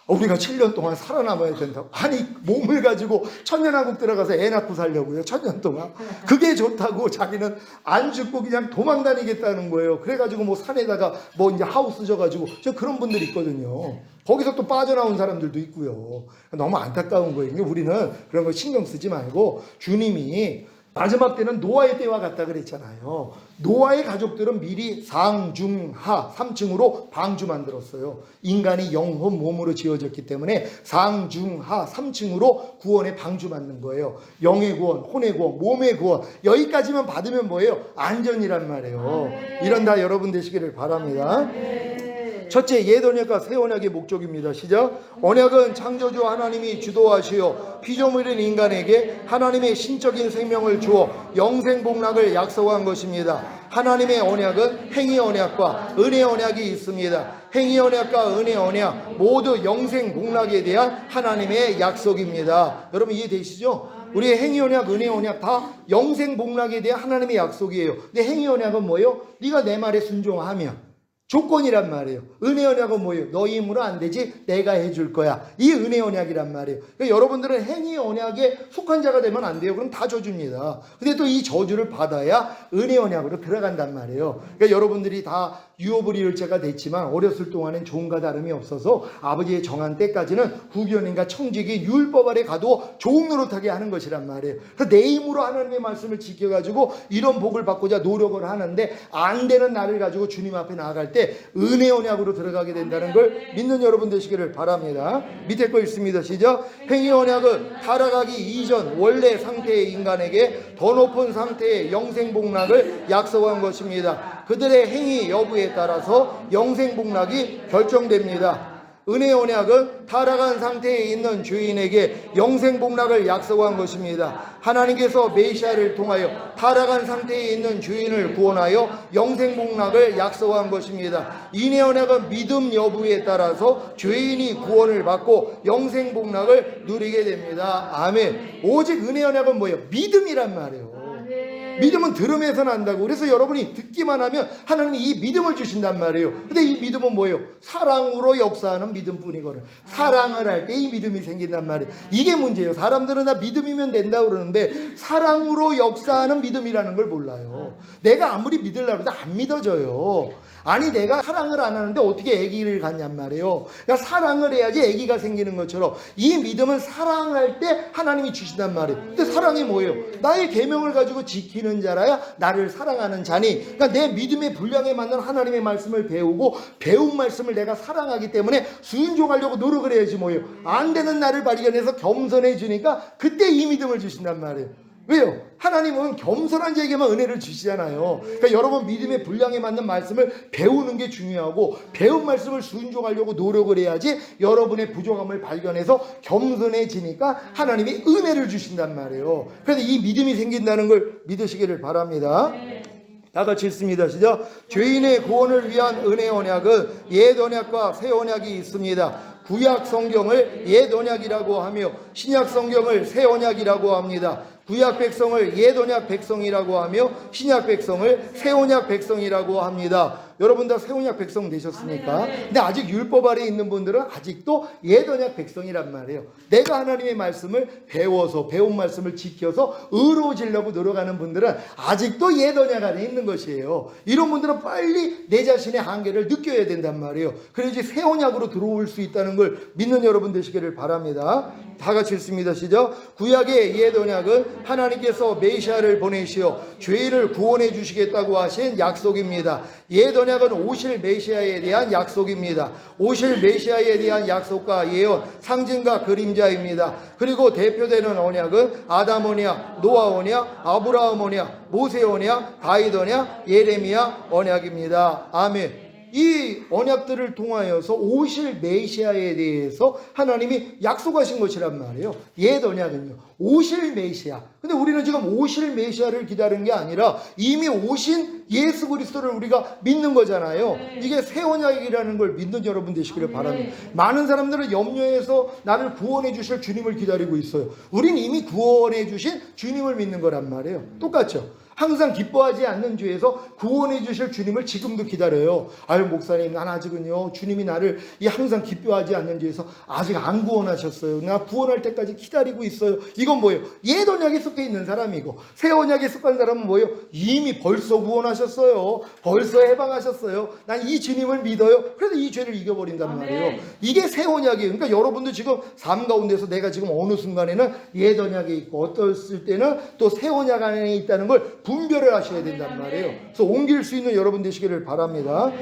Speaker 1: 우리가 7년 동안 살아남아야 된다고. 아니, 몸을 가지고 천년왕국 들어가서 애 낳고 살려고요. 천년 동안. 그게 좋다고 자기는 안 죽고 그냥 도망 다니겠다는 거예요. 그래가지고 뭐 산에다가 뭐 이제 하우스 져가지고, 저 그런 분들이 있거든요. 거기서 또 빠져나온 사람들도 있고요. 너무 안타까운 거예요. 우리는 그런 거 신경 쓰지 말고, 주님이 마지막 때는 노아의 때와 같다 그랬잖아요. 노아의 가족들은 미리 상중하 3층으로 방주 만들었어요. 인간이 영혼 몸으로 지어졌기 때문에 상중하 3층으로 구원의 방주 만든 거예요. 영의 구원, 혼의 구원, 몸의 구원, 여기까지만 받으면 뭐예요? 안전이란 말이에요. 이런 다 여러분 되시기를 바랍니다. 첫째, 옛 언약과 새 언약의 목적입니다. 시작. 언약은 창조주 하나님이 주도하시어 피조물인 인간에게 하나님의 신적인 생명을 주어 영생복락을 약속한 것입니다. 하나님의 언약은 행위 언약과 은혜 언약이 있습니다. 행위 언약과 은혜 언약 모두 영생복락에 대한 하나님의 약속입니다. 여러분 이해되시죠? 우리의 행위 언약, 은혜 언약 다 영생복락에 대한 하나님의 약속이에요. 근데 행위 언약은 뭐예요? 네가 내 말에 순종하면, 조건이란 말이에요. 은혜 언약은 뭐예요? 너희 힘으로 안 되지 내가 해줄 거야. 이 은혜 언약이란 말이에요. 그러니까 여러분들은 행위 언약에 속한 자가 되면 안 돼요. 그럼 다 저주입니다. 근데 또 이 저주를 받아야 은혜 언약으로 들어간단 말이에요. 그러니까 여러분들이 다 유업을 이룰 자가 됐지만 어렸을 동안엔 종과 다름이 없어서 아버지의 정한 때까지는 후견인과 청직이 율법 아래 가도 좋은 노릇하게 하는 것이란 말이에요. 그래서 내 힘으로 하나님의 말씀을 지켜가지고 이런 복을 받고자 노력을 하는데 안 되는 나를 가지고 주님 앞에 나아갈 때 은혜 언약으로 들어가게 된다는 걸 믿는 여러분 되시기를 바랍니다. 밑에 거 읽습니다. 시작. 행위 언약은 타락하기 이전 원래 상태의 인간에게 더 높은 상태의 영생복락을 약속한 것입니다. 그들의 행위 여부에 따라서 영생복락이 결정됩니다. 은혜 언약은 타락한 상태에 있는 죄인에게 영생복락을 약속한 것입니다. 하나님께서 메시아를 통하여 타락한 상태에 있는 죄인을 구원하여 영생복락을 약속한 것입니다. 은혜 언약은 믿음 여부에 따라서 죄인이 구원을 받고 영생복락을 누리게 됩니다. 아멘. 오직 은혜 언약은 뭐예요? 믿음이란 말이에요. 믿음은 들음에서 난다고. 그래서 여러분이 듣기만 하면 하나님이 이 믿음을 주신단 말이에요. 근데 이 믿음은 뭐예요? 사랑으로 역사하는 믿음뿐이거든. 사랑을 할 때 이 믿음이 생긴단 말이에요. 이게 문제예요. 사람들은 다 믿음이면 된다고 그러는데 사랑으로 역사하는 믿음이라는 걸 몰라요. 내가 아무리 믿으려고 해도 안 믿어져요. 아니 내가 사랑을 안 하는데 어떻게 아기를 갖냔 말이에요. 그러니까 사랑을 해야지 아기가 생기는 것처럼 이 믿음은 사랑할 때 하나님이 주신단 말이에요. 근데 사랑이 뭐예요? 나의 계명을 가지고 지키는 자라야 나를 사랑하는 자니. 그러니까 내 믿음의 분량에 맞는 하나님의 말씀을 배우고 배운 말씀을 내가 사랑하기 때문에 순종하려고 노력을 해야지 뭐예요. 안 되는 나를 발견해서 겸손해지니까 그때 이 믿음을 주신단 말이에요. 왜요? 하나님은 겸손한 자에게만 은혜를 주시잖아요. 그러니까 여러분 믿음의 분량에 맞는 말씀을 배우는 게 중요하고 배운 말씀을 순종하려고 노력을 해야지 여러분의 부족함을 발견해서 겸손해지니까 하나님이 은혜를 주신단 말이에요. 그래서 이 믿음이 생긴다는 걸 믿으시기를 바랍니다. 다 같이 읽습니다. 시작. 죄인의 구원을 위한 은혜 언약은 옛 언약과 새 언약이 있습니다. 구약 성경을 옛 언약이라고 하며 신약 성경을 새 언약이라고 합니다. 구약 백성을 옛 언약 백성이라고 하며 신약 백성을 새 언약 백성이라고 합니다. 여러분 다 새 언약 백성 되셨습니까? 근데 아직 율법 아래에 있는 분들은 아직도 옛 언약 백성이란 말이에요. 내가 하나님의 말씀을 배워서 배운 말씀을 지켜서 의로워지려고 노력하는 분들은 아직도 옛 언약 안에 있는 것이에요. 이런 분들은 빨리 내 자신의 한계를 느껴야 된단 말이에요. 그래야지 새 언약으로 들어올 수 있다는 걸 믿는 여러분 되시기를 바랍니다. 다 같이 읽습니다. 시작. 구약의 옛 언약은 하나님께서 메시아를 보내시어 죄인을 구원해 주시겠다고 하신 약속입니다. 옛 언약은 오실 메시아에 대한 약속입니다. 오실 메시아에 대한 약속과 예언, 상징과 그림자입니다. 그리고 대표되는 언약은 아담 언약, 노아 언약, 아브라함 언약, 모세 언약, 다윗 언약, 예레미야 언약입니다. 아멘. 이 언약들을 통하여서 오실 메시아에 대해서 하나님이 약속하신 것이란 말이에요. 옛 언약은요. 오실 메시아. 근데 우리는 지금 오실 메시아를 기다리는 게 아니라 이미 오신 예수 그리스도를 우리가 믿는 거잖아요. 이게 새 언약이라는 걸 믿는 여러분 되시기를 바랍니다. 많은 사람들은 염려해서 나를 구원해 주실 주님을 기다리고 있어요. 우린 이미 구원해 주신 주님을 믿는 거란 말이에요. 똑같죠. 항상 기뻐하지 않는 죄에서 구원해 주실 주님을 지금도 기다려요. 아유 목사님 난 아직은요 주님이 나를 이 항상 기뻐하지 않는 죄에서 아직 안 구원하셨어요. 나 구원할 때까지 기다리고 있어요. 이건 뭐예요? 옛 언약에 속해 있는 사람이고 새 언약에 속한 사람은 뭐예요? 이미 벌써 구원하셨어요. 벌써 해방하셨어요. 난 이 주님을 믿어요. 그래서 이 죄를 이겨버린단 말이에요. 이게 새 언약이에요. 그러니까 여러분도 지금 삶 가운데서 내가 지금 어느 순간에는 옛 언약에 있고 어떨 때는 또 새 언약 안에 있다는 걸 분별을 하셔야 된단 말이에요. 그래서 옮길 수 있는 여러분 되시기를 바랍니다.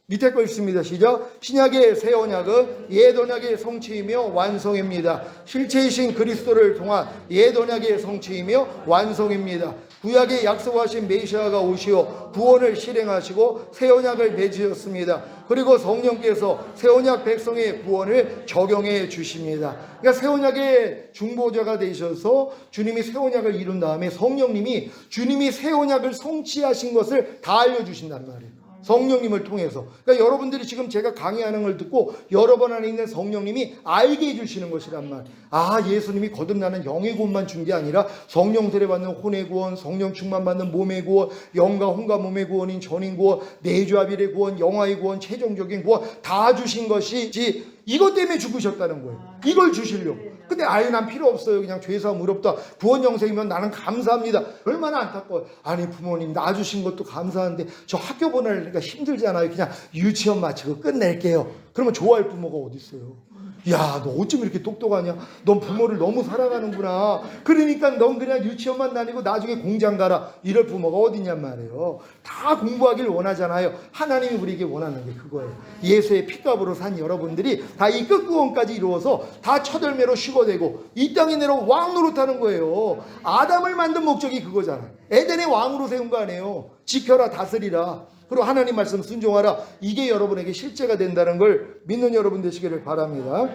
Speaker 1: 밑에 거 읽습니다. 시작. 신약의 새 언약은 옛 언약의 성취이며 완성입니다. 실체이신 그리스도를 통한 옛 언약의 성취이며 완성입니다. 구약에 약속하신 메시아가 오시어 구원을 실행하시고 새 언약을 맺으셨습니다. 그리고 성령께서 새 언약 백성의 구원을 적용해 주십니다. 그러니까 새 언약의 중보자가 되셔서 주님이 새 언약을 이룬 다음에 성령님이 주님이 새 언약을 성취하신 것을 다 알려주신단 말이에요. 성령님을 통해서. 그러니까 여러분들이 지금 제가 강의하는 걸 듣고 여러분 안에 있는 성령님이 알게 해주시는 것이란 말. 아, 예수님이 거듭나는 영의 구원만 준 게 아니라 성령 세례받는 혼의 구원, 성령 충만 받는 몸의 구원, 영과 혼과 몸의 구원인 전인 구원, 내주합일의 구원, 영화의 구원, 최종적인 구원 다 주신 것이지 이것 때문에 죽으셨다는 거예요. 이걸 주시려고. 근데 아유 난 필요 없어요. 그냥 죄사함 의롭다. 구원 영생이면 나는 감사합니다. 얼마나 안타까워요. 아니 부모님 낳아주신 것도 감사한데 저 학교 보내려니까 힘들잖아요. 그냥 유치원 마치고 끝낼게요. 그러면 좋아할 부모가 어디 있어요. 야, 너 어쩜 이렇게 똑똑하냐? 넌 부모를 너무 사랑하는구나. 그러니까 넌 그냥 유치원만 다니고 나중에 공장 가라. 이럴 부모가 어디냔 말이에요. 다 공부하길 원하잖아요. 하나님이 우리에게 원하는 게 그거예요. 예수의 피값으로 산 여러분들이 다 이 끝구원까지 이루어서 다 첫열매로 쉬고되고 이 땅에 내려 왕 노릇하는 거예요. 아담을 만든 목적이 그거잖아요. 에덴의 왕으로 세운 거 아니에요. 지켜라 다스리라. 그리고 하나님 말씀 순종하라. 이게 여러분에게 실제가 된다는 걸 믿는 여러분 되시기를 바랍니다.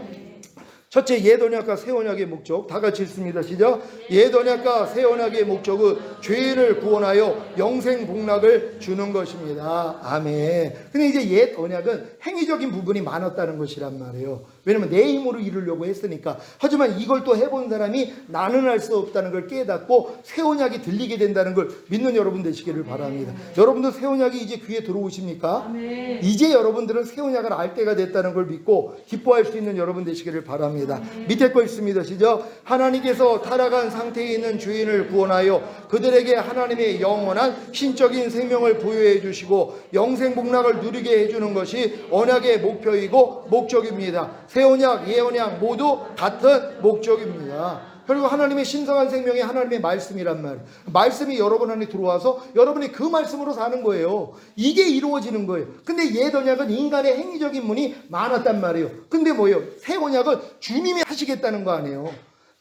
Speaker 1: 첫째, 옛 언약과 새 언약의 목적 다 같이 읽습니다. 시작. 옛 언약과 새 언약의 목적은 죄인을 구원하여 영생 복락을 주는 것입니다. 아멘. 근데 이제 옛 언약은 행위적인 부분이 많았다는 것이란 말이에요. 왜냐면 내 힘으로 이루려고 했으니까. 하지만 이걸 또 해본 사람이 나는 할 수 없다는 걸 깨닫고 새 언약이 들리게 된다는 걸 믿는 여러분 되시기를 바랍니다. 여러분도 새 언약이 이제 귀에 들어오십니까? 아멘. 이제 여러분들은 새 언약을 알 때가 됐다는 걸 믿고 기뻐할 수 있는 여러분 되시기를 바랍니다. 밑에 거 있습니다. 시작. 하나님께서 타락한 상태에 있는 죄인을 구원하여 그들에게 하나님의 영원한 신적인 생명을 부여해 주시고 영생 복락을 누리게 해주는 것이 언약의 목표이고 목적입니다. 새 언약, 예 언약 모두 같은 목적입니다. 그리고 하나님의 신성한 생명이 하나님의 말씀이란 말이에요. 말씀이 여러분 안에 들어와서 여러분이 그 말씀으로 사는 거예요. 이게 이루어지는 거예요. 근데 옛 언약은 인간의 행위적인 문이 많았단 말이에요. 근데 뭐예요? 새 언약은 주님이 하시겠다는 거 아니에요.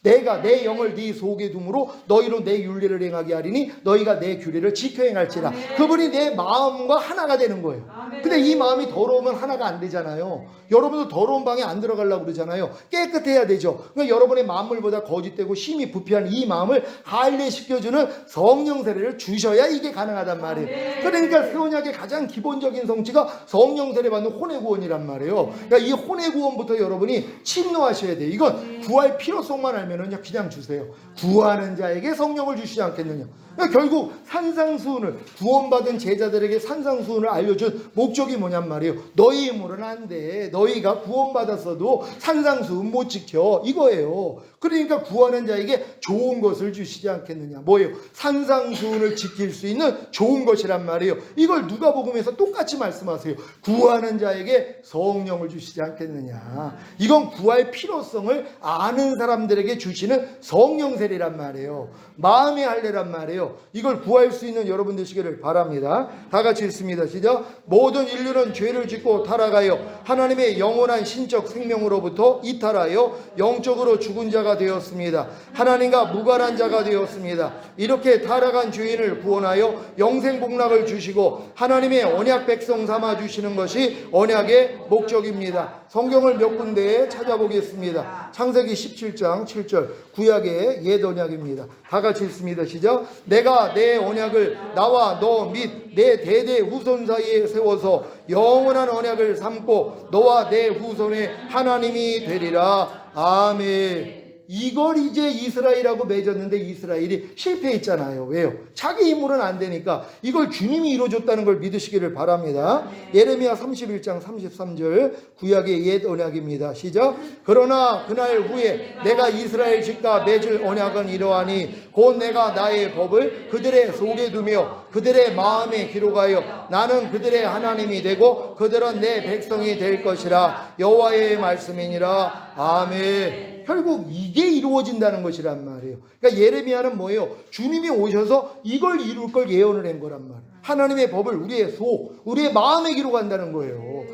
Speaker 1: 내가 내 영을 네 속에 둠으로 너희로 내 윤례를 행하게 하리니 너희가 내 규례를 지켜 행할지라. 아멘. 그분이 내 마음과 하나가 되는 거예요. 아멘. 근데 이 마음이 더러우면 하나가 안 되잖아요. 여러분도 더러운 방에 안 들어가려고 그러잖아요. 깨끗해야 되죠. 그러니까 여러분의 만물보다 거짓되고 심히 부패한 이 마음을 할례시켜주는 성령 세례를 주셔야 이게 가능하단 말이에요. 아멘. 그러니까 새 언약의 가장 기본적인 성취가 성령 세례 받는 혼의 구원이란 말이에요. 그러니까 이 혼의 구원부터 여러분이 침노하셔야 돼요. 이건 구할 필요성만 알면 그냥 주세요. 구하는 자에게 성령을 주시지 않겠느냐. 그러니까 결국 산상수훈을 구원받은 제자들에게 산상수훈을 알려준 목적이 뭐냔 말이에요. 너희 힘으로는 안 돼. 너희가 구원받았어도 산상수훈 못 지켜. 이거예요. 그러니까 구하는 자에게 좋은 것을 주시지 않겠느냐. 뭐예요? 산상수훈을 지킬 수 있는 좋은 것이란 말이에요. 이걸 누가복음에서 똑같이 말씀하세요. 구하는 자에게 성령을 주시지 않겠느냐. 이건 구할 필요성을 아는 사람들에게 주시는 성령 세례란 말이에요. 마음의 할례란 말이에요. 이걸 구할 수 있는 여러분 되시기를 바랍니다. 다 같이 읽습니다. 시작. 모든 인류는 죄를 짓고 타락하여 하나님의 영원한 신적 생명으로부터 이탈하여 영적으로 죽은 자가 되었습니다. 하나님과 무관한 자가 되었습니다. 이렇게 타락한 죄인을 구원하여 영생 복락을 주시고 하나님의 언약 백성 삼아 주시는 것이 언약의 목적입니다. 성경을 몇 군데에 찾아보겠습니다. 창세기 17장 7절 구약의 옛 언약입니다. 다 같이 읽습니다. 시작. 내가 내 언약을 나와 너 및 내 대대 후손 사이에 세워서 영원한 언약을 삼고 너와 내 후손의 하나님이 되리라. 아멘. 이걸 이제 이스라엘하고 맺었는데 이스라엘이 실패했잖아요. 왜요? 자기 힘으로는 안 되니까 이걸 주님이 이루어줬다는 걸 믿으시기를 바랍니다. 예레미야 31장 33절 구약의 옛 언약입니다. 시작. 그러나 그날 후에 내가 이스라엘 집과 맺을 언약은 이러하니 곧 내가 나의 법을 그들의 속에 두며 그들의 마음에 기록하여 나는 그들의 하나님이 되고 그들은 내 백성이 될 것이라. 여호와의 말씀이니라. 아멘. 결국 이게 이루어진다는 것이란 말이에요. 그러니까 예레미야는 뭐예요? 주님이 오셔서 이걸 이룰 걸 예언을 한 거란 말이에요. 하나님의 법을 우리의 속, 우리의 마음에 기록한다는 거예요.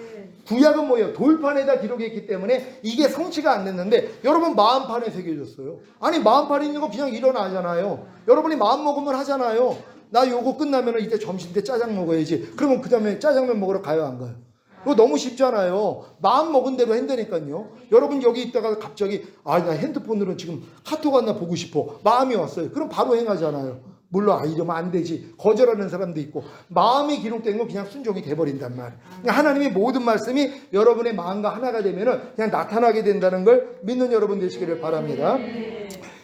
Speaker 1: 구약은 뭐예요? 돌판에다 기록했기 때문에 이게 성취가 안 됐는데 여러분 마음판에 새겨졌어요. 아니 마음판에 있는 거 그냥 일어나잖아요. 여러분이 마음 먹으면 하잖아요. 나 요거 끝나면 이때 점심 때 짜장 먹어야지. 그러면 그 다음에 짜장면 먹으러 가요, 안 가요? 이거 너무 쉽잖아요. 마음 먹은 대로 한다니까요. 여러분 여기 있다가 갑자기 나 핸드폰으로 지금 카톡 하나 보고 싶어. 마음이 왔어요. 그럼 바로 행하잖아요. 물론 이러면 안 되지 거절하는 사람도 있고, 마음이 기록된 건 그냥 순종이 돼버린단 말이에요. 하나님의 모든 말씀이 여러분의 마음과 하나가 되면은 그냥 나타나게 된다는 걸 믿는 여러분 되시기를 바랍니다.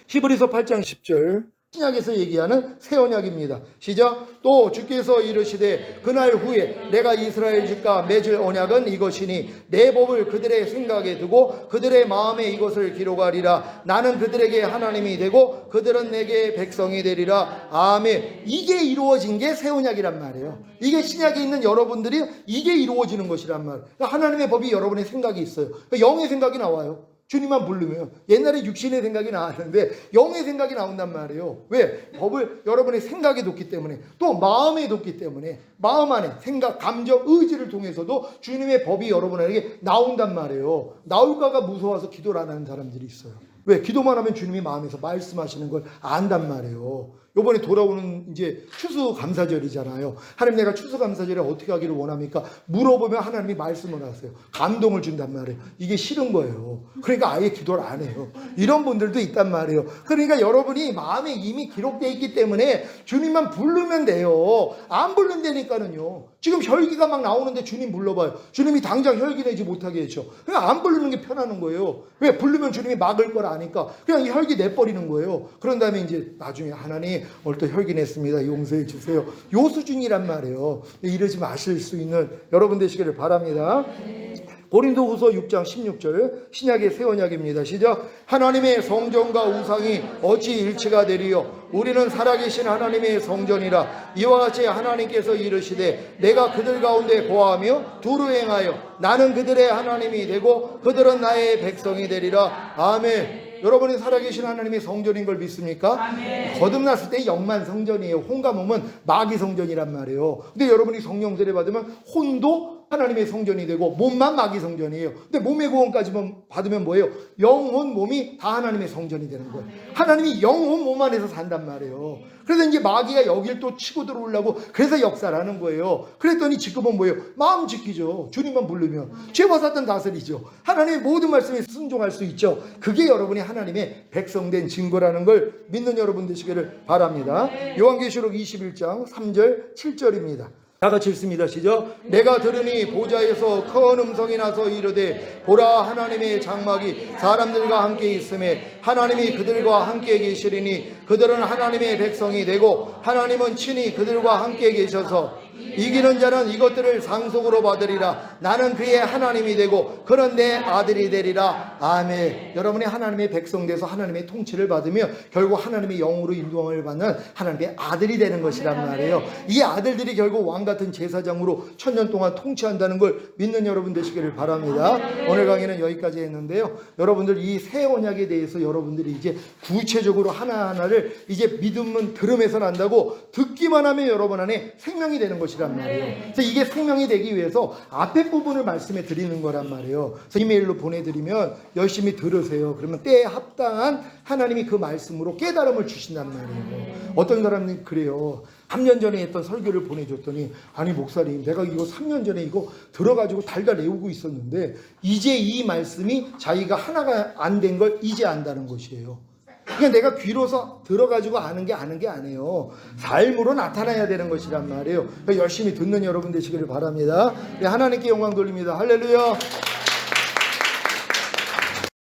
Speaker 1: 히브리서 8장 10절, 신약에서 얘기하는 새 언약입니다. 시작. 또 주께서 이르시되 그날 후에 내가 이스라엘 집과 맺을 언약은 이것이니 내 법을 그들의 생각에 두고 그들의 마음에 이것을 기록하리라. 나는 그들에게 하나님이 되고 그들은 내게 백성이 되리라. 아멘. 이게 이루어진 게 새 언약이란 말이에요. 이게 신약에 있는 여러분들이 이게 이루어지는 것이란 말이에요. 하나님의 법이 여러분의 생각이 있어요. 영의 생각이 나와요. 주님만 부르면. 옛날에 육신의 생각이 나왔는데 영의 생각이 나온단 말이에요. 왜? 법을 여러분의 생각에 뒀기 때문에, 또 마음에 뒀기 때문에, 마음 안에 생각, 감정, 의지를 통해서도 주님의 법이 여러분에게 나온단 말이에요. 나올까가 무서워서 기도를 안 하는 사람들이 있어요. 왜? 기도만 하면 주님이 마음에서 말씀하시는 걸 안단 말이에요. 요번에 돌아오는 이제 추수감사절이잖아요. 하나님, 내가 추수감사절에 어떻게 하기를 원합니까? 물어보면 하나님이 말씀을 하세요. 감동을 준단 말이에요. 이게 싫은 거예요. 그러니까 아예 기도를 안 해요. 이런 분들도 있단 말이에요. 그러니까 여러분이 마음에 이미 기록되어 있기 때문에 주님만 부르면 돼요. 안 부른다니까는요. 지금 혈기가 막 나오는데 주님 불러봐요. 주님이 당장 혈기 내지 못하게 해줘. 그냥 안 부르는 게 편하는 거예요. 왜? 부르면 주님이 막을 걸 아니까 그냥 이 혈기 내버리는 거예요. 그런 다음에 이제 나중에 하나님 오늘 또 혈기 냈습니다. 용서해 주세요. 요 수준이란 말이에요. 이러지 마실 수 있는 여러분 되시기를 바랍니다. 고린도후서 6장 16절, 신약의 새 언약입니다. 시작. 하나님의 성전과 우상이 어찌 일치가 되리요? 우리는 살아계신 하나님의 성전이라. 이와 같이 하나님께서 이르시되 내가 그들 가운데 거하며 두루 행하여 나는 그들의 하나님이 되고 그들은 나의 백성이 되리라. 아멘. 여러분이 살아계신 하나님의 성전인 걸 믿습니까? 아멘. 거듭났을 때 영만 성전이에요. 혼과 몸은 마귀 성전이란 말이에요. 근데 여러분이 성령 세례 받으면 혼도 하나님의 성전이 되고 몸만 마귀 성전이에요. 근데 몸의 구원까지만 받으면 뭐예요? 영혼 몸이 다 하나님의 성전이 되는 거예요. 하나님이 영혼 몸 안에서 산단 말이에요. 그래서 이제 마귀가 여길 또 치고 들어오려고 그래서 역사를 하는 거예요. 그랬더니 지금은 뭐예요? 마음 지키죠. 주님만 부르면 죄와 사탄 다스리죠. 하나님의 모든 말씀에 순종할 수 있죠. 그게 여러분이 하나님의 백성된 증거라는 걸 믿는 여러분 되시기를 바랍니다. 요한계시록 21장 3절 7절입니다. 다 같이 읽습니다. 시작. 내가 들으니 보좌에서 큰 음성이 나서 이르되 보라, 하나님의 장막이 사람들과 함께 있음에 하나님이 그들과 함께 계시리니 그들은 하나님의 백성이 되고 하나님은 친히 그들과 함께 계셔서 이기는 자는 이것들을 상속으로 받으리라. 나는 그의 하나님이 되고 그는 내 아들이 되리라. 아멘. 여러분이 하나님의 백성 돼서 하나님의 통치를 받으며 결국 하나님의 영으로 인도함을 받는 하나님의 아들이 되는 것이란 말이에요. 이 아들들이 결국 왕 같은 제사장으로 천년 동안 통치한다는 걸 믿는 여러분 되시기를 바랍니다. 오늘 강의는 여기까지 했는데요. 여러분들 이 새 언약에 대해서 여러분들이 이제 구체적으로 하나하나를 이제 믿음은 들음에서 난다고 듣기만 하면 여러분 안에 생명이 되는 것이란 말이에요. 그래서 이게 생명이 되기 위해서 앞에 부분을 말씀해 드리는 거란 말이에요. 그래서 이메일로 보내드리면 열심히 들으세요. 그러면 때에 합당한 하나님이 그 말씀으로 깨달음을 주신단 말이에요. 어떤 사람은 그래요. 3년 전에 했던 설교를 보내줬더니 아니 목사님, 내가 이거 3년 전에 이거 들어가지고 달달 외우고 있었는데 이제 이 말씀이 자기가 하나가 안 된 걸 이제 안다는 것이에요. 그냥 내가 귀로서 들어가지고 아는 게 아니에요. 삶으로 나타나야 되는 것이란 말이에요. 열심히 듣는 여러분 되시기를 바랍니다. 하나님께 영광 돌립니다. 할렐루야.